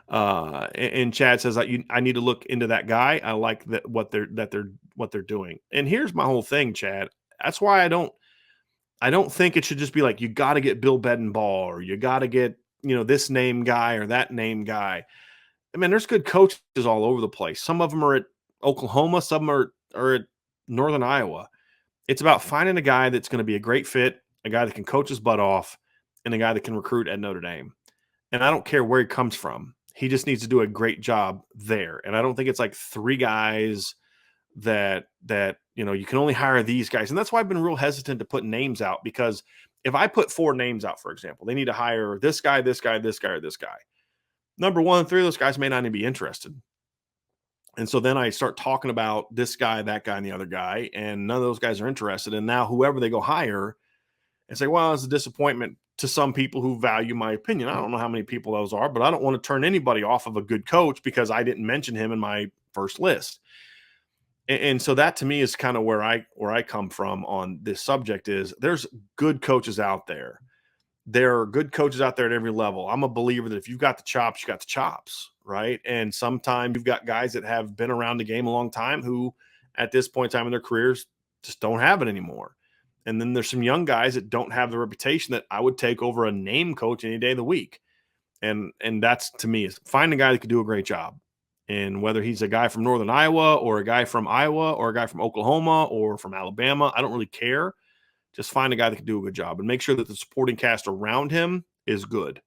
And Chad says, I need to look into that guy. I like what they're doing. And here's my whole thing, Chad. That's why I don't think it should just be like, you got to get Bill Bedenbaugh, or you got to get, this name guy or that name guy. I mean, there's good coaches all over the place. Some of them are at Oklahoma, some are at Northern Iowa. It's about finding a guy that's going to be a great fit, a guy that can coach his butt off, and a guy that can recruit at Notre Dame. And I don't care where he comes from. He just needs to do a great job there. And I don't think it's like 3 guys that you can only hire these guys. And that's why I've been real hesitant to put names out, because if I put 4 names out, for example, they need to hire this guy, this guy, this guy, or this guy. Number one, 3 of those guys may not even be interested. And so then I start talking about this guy, that guy, and the other guy, and none of those guys are interested. And now whoever they go hire and say, well, it's a disappointment to some people who value my opinion. I don't know how many people those are, but I don't want to turn anybody off of a good coach because I didn't mention him in my first list. And so that to me is kind of where I come from on this subject. Is there's good coaches out there. There are good coaches out there at every level. I'm a believer that if you've got the chops, you got the chops, right? And sometimes you've got guys that have been around the game a long time who at this point in time in their careers just don't have it anymore. And then there's some young guys that don't have the reputation that I would take over a name coach any day of the week. And that's, to me, is find a guy that could do a great job. And whether he's a guy from Northern Iowa or a guy from Iowa or a guy from Oklahoma or from Alabama, I don't really care. Just find a guy that can do a good job and make sure that the supporting cast around him is good.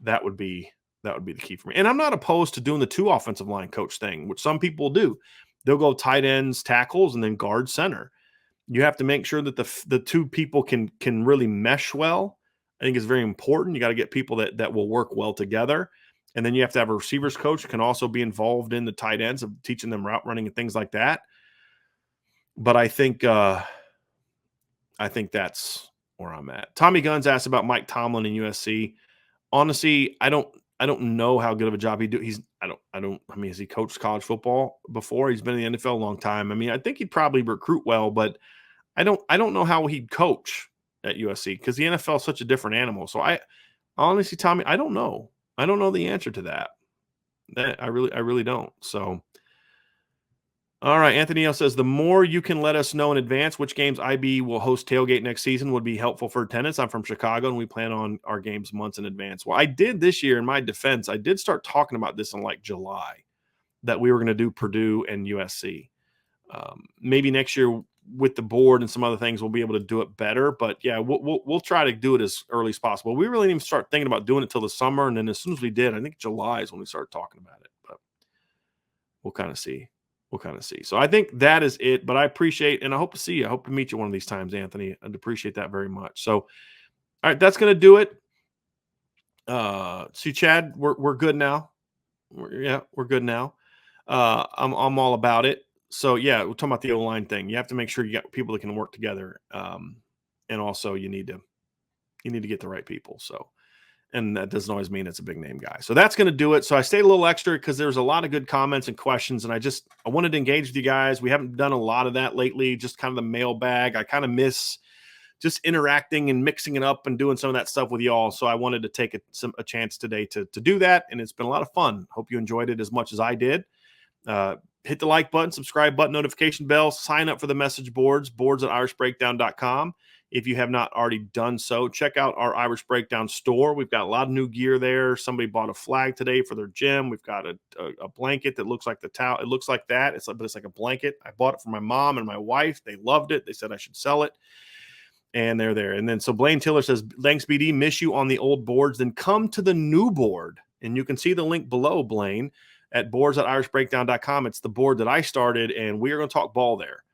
That would be the key for me. And I'm not opposed to doing the 2 offensive line coach thing, which some people do. They'll go tight ends, tackles, and then guard center. You have to make sure that the 2 people can really mesh well. I think it's very important. You got to get people that will work well together. And then you have to have a receivers coach who can also be involved in the tight ends of teaching them route running and things like that. But I think that's where I'm at. Tommy Guns asked about Mike Tomlin in USC. Honestly, I don't know how good of a job he do. Has he coached college football before? He's been in the NFL a long time. I mean, I think he'd probably recruit well, but I don't know how he'd coach at USC because the NFL is such a different animal. So I honestly, Tommy, I don't know. I don't know the answer to that. I really don't. So, all right. Anthony L says, the more you can let us know in advance which games IB will host tailgate next season would be helpful for attendance. I'm from Chicago, and we plan on our games months in advance. Well, I did this year, in my defense, I did start talking about this in like July, that we were going to do Purdue and USC. Maybe next year with the board and some other things, we'll be able to do it better. But yeah, we'll try to do it as early as possible. We really didn't even start thinking about doing it till the summer. And then as soon as we did, I think July is when we started talking about it. But we'll kind of see. So I think that is it. But I appreciate, and I hope to see you. I hope to meet you one of these times, Anthony. I'd appreciate that very much. So, all right, that's going to do it. See, Chad, we're good now. We're good now. I'm all about it. So yeah, we're talking about the O-line thing. You have to make sure you got people that can work together, and also you need to get the right people. So, and that doesn't always mean it's a big name guy. So that's going to do it. So I stayed a little extra because there's a lot of good comments and questions, and I wanted to engage with you guys. We haven't done a lot of that lately. Just kind of the mailbag. I kind of miss just interacting and mixing it up and doing some of that stuff with y'all. So I wanted to take a chance today to do that, and it's been a lot of fun. Hope you enjoyed it as much as I did. Hit the like button, subscribe button, notification bell, sign up for the message boards at irishbreakdown.com. If you have not already done so, check out our Irish Breakdown store. We've got a lot of new gear there. Somebody bought a flag today for their gym. We've got a blanket that looks like the towel. It looks like that. But it's like a blanket. I bought it for my mom and my wife. They loved it. They said I should sell it. And they're there. And then so Blaine Tiller says, thanks, BD. Miss you on the old boards. Then come to the new board. And you can see the link below, Blaine, at boards.irishbreakdown.com. It's the board that I started, and we are going to talk ball there.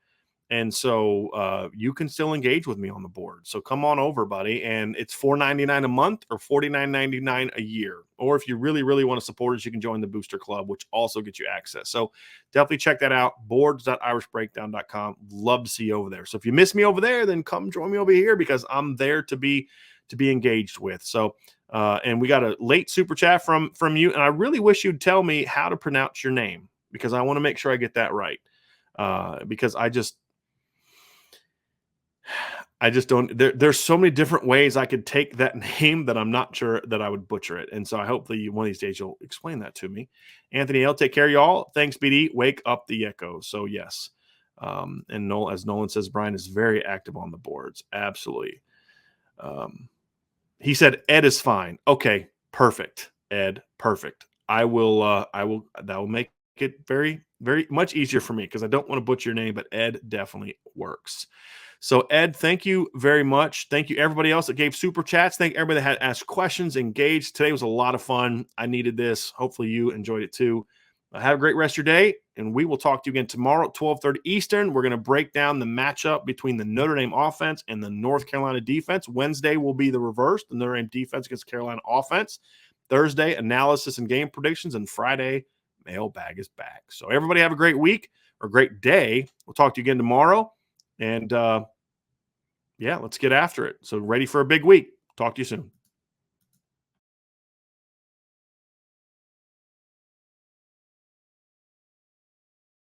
And so you can still engage with me on the board. So come on over, buddy. And it's $4.99 a month or $49.99 a year. Or if you really, really want to support us, you can join the Booster Club, which also gets you access. So definitely check that out. Boards.irishbreakdown.com. Love to see you over there. So if you miss me over there, then come join me over here because I'm there to be engaged with. So and we got a late super chat from you. And I really wish you'd tell me how to pronounce your name because I want to make sure I get that right. Because I just don't. There's so many different ways I could take that name that I'm not sure that I would butcher it. And so I hope that one of these days you'll explain that to me. Anthony L, take care of y'all. Thanks, BD. Wake up the echo. So yes. And Noel, as Nolan says, Bryan is very active on the boards. Absolutely. He said Ed is fine. Okay, perfect. Ed, perfect. That will make it very, very much easier for me because I don't want to butcher your name, but Ed definitely works. So, Ed, thank you very much. Thank you, everybody else that gave super chats. Thank everybody that had asked questions, engaged. Today was a lot of fun. I needed this. Hopefully, you enjoyed it too. Have a great rest of your day, and we will talk to you again tomorrow at 12:30 Eastern. We're going to break down the matchup between the Notre Dame offense and the North Carolina defense. Wednesday will be the reverse, the Notre Dame defense against Carolina offense. Thursday, analysis and game predictions, and Friday, mailbag is back. So everybody have a great week or great day. We'll talk to you again tomorrow. And, yeah, let's get after it. So ready for a big week. Talk to you soon.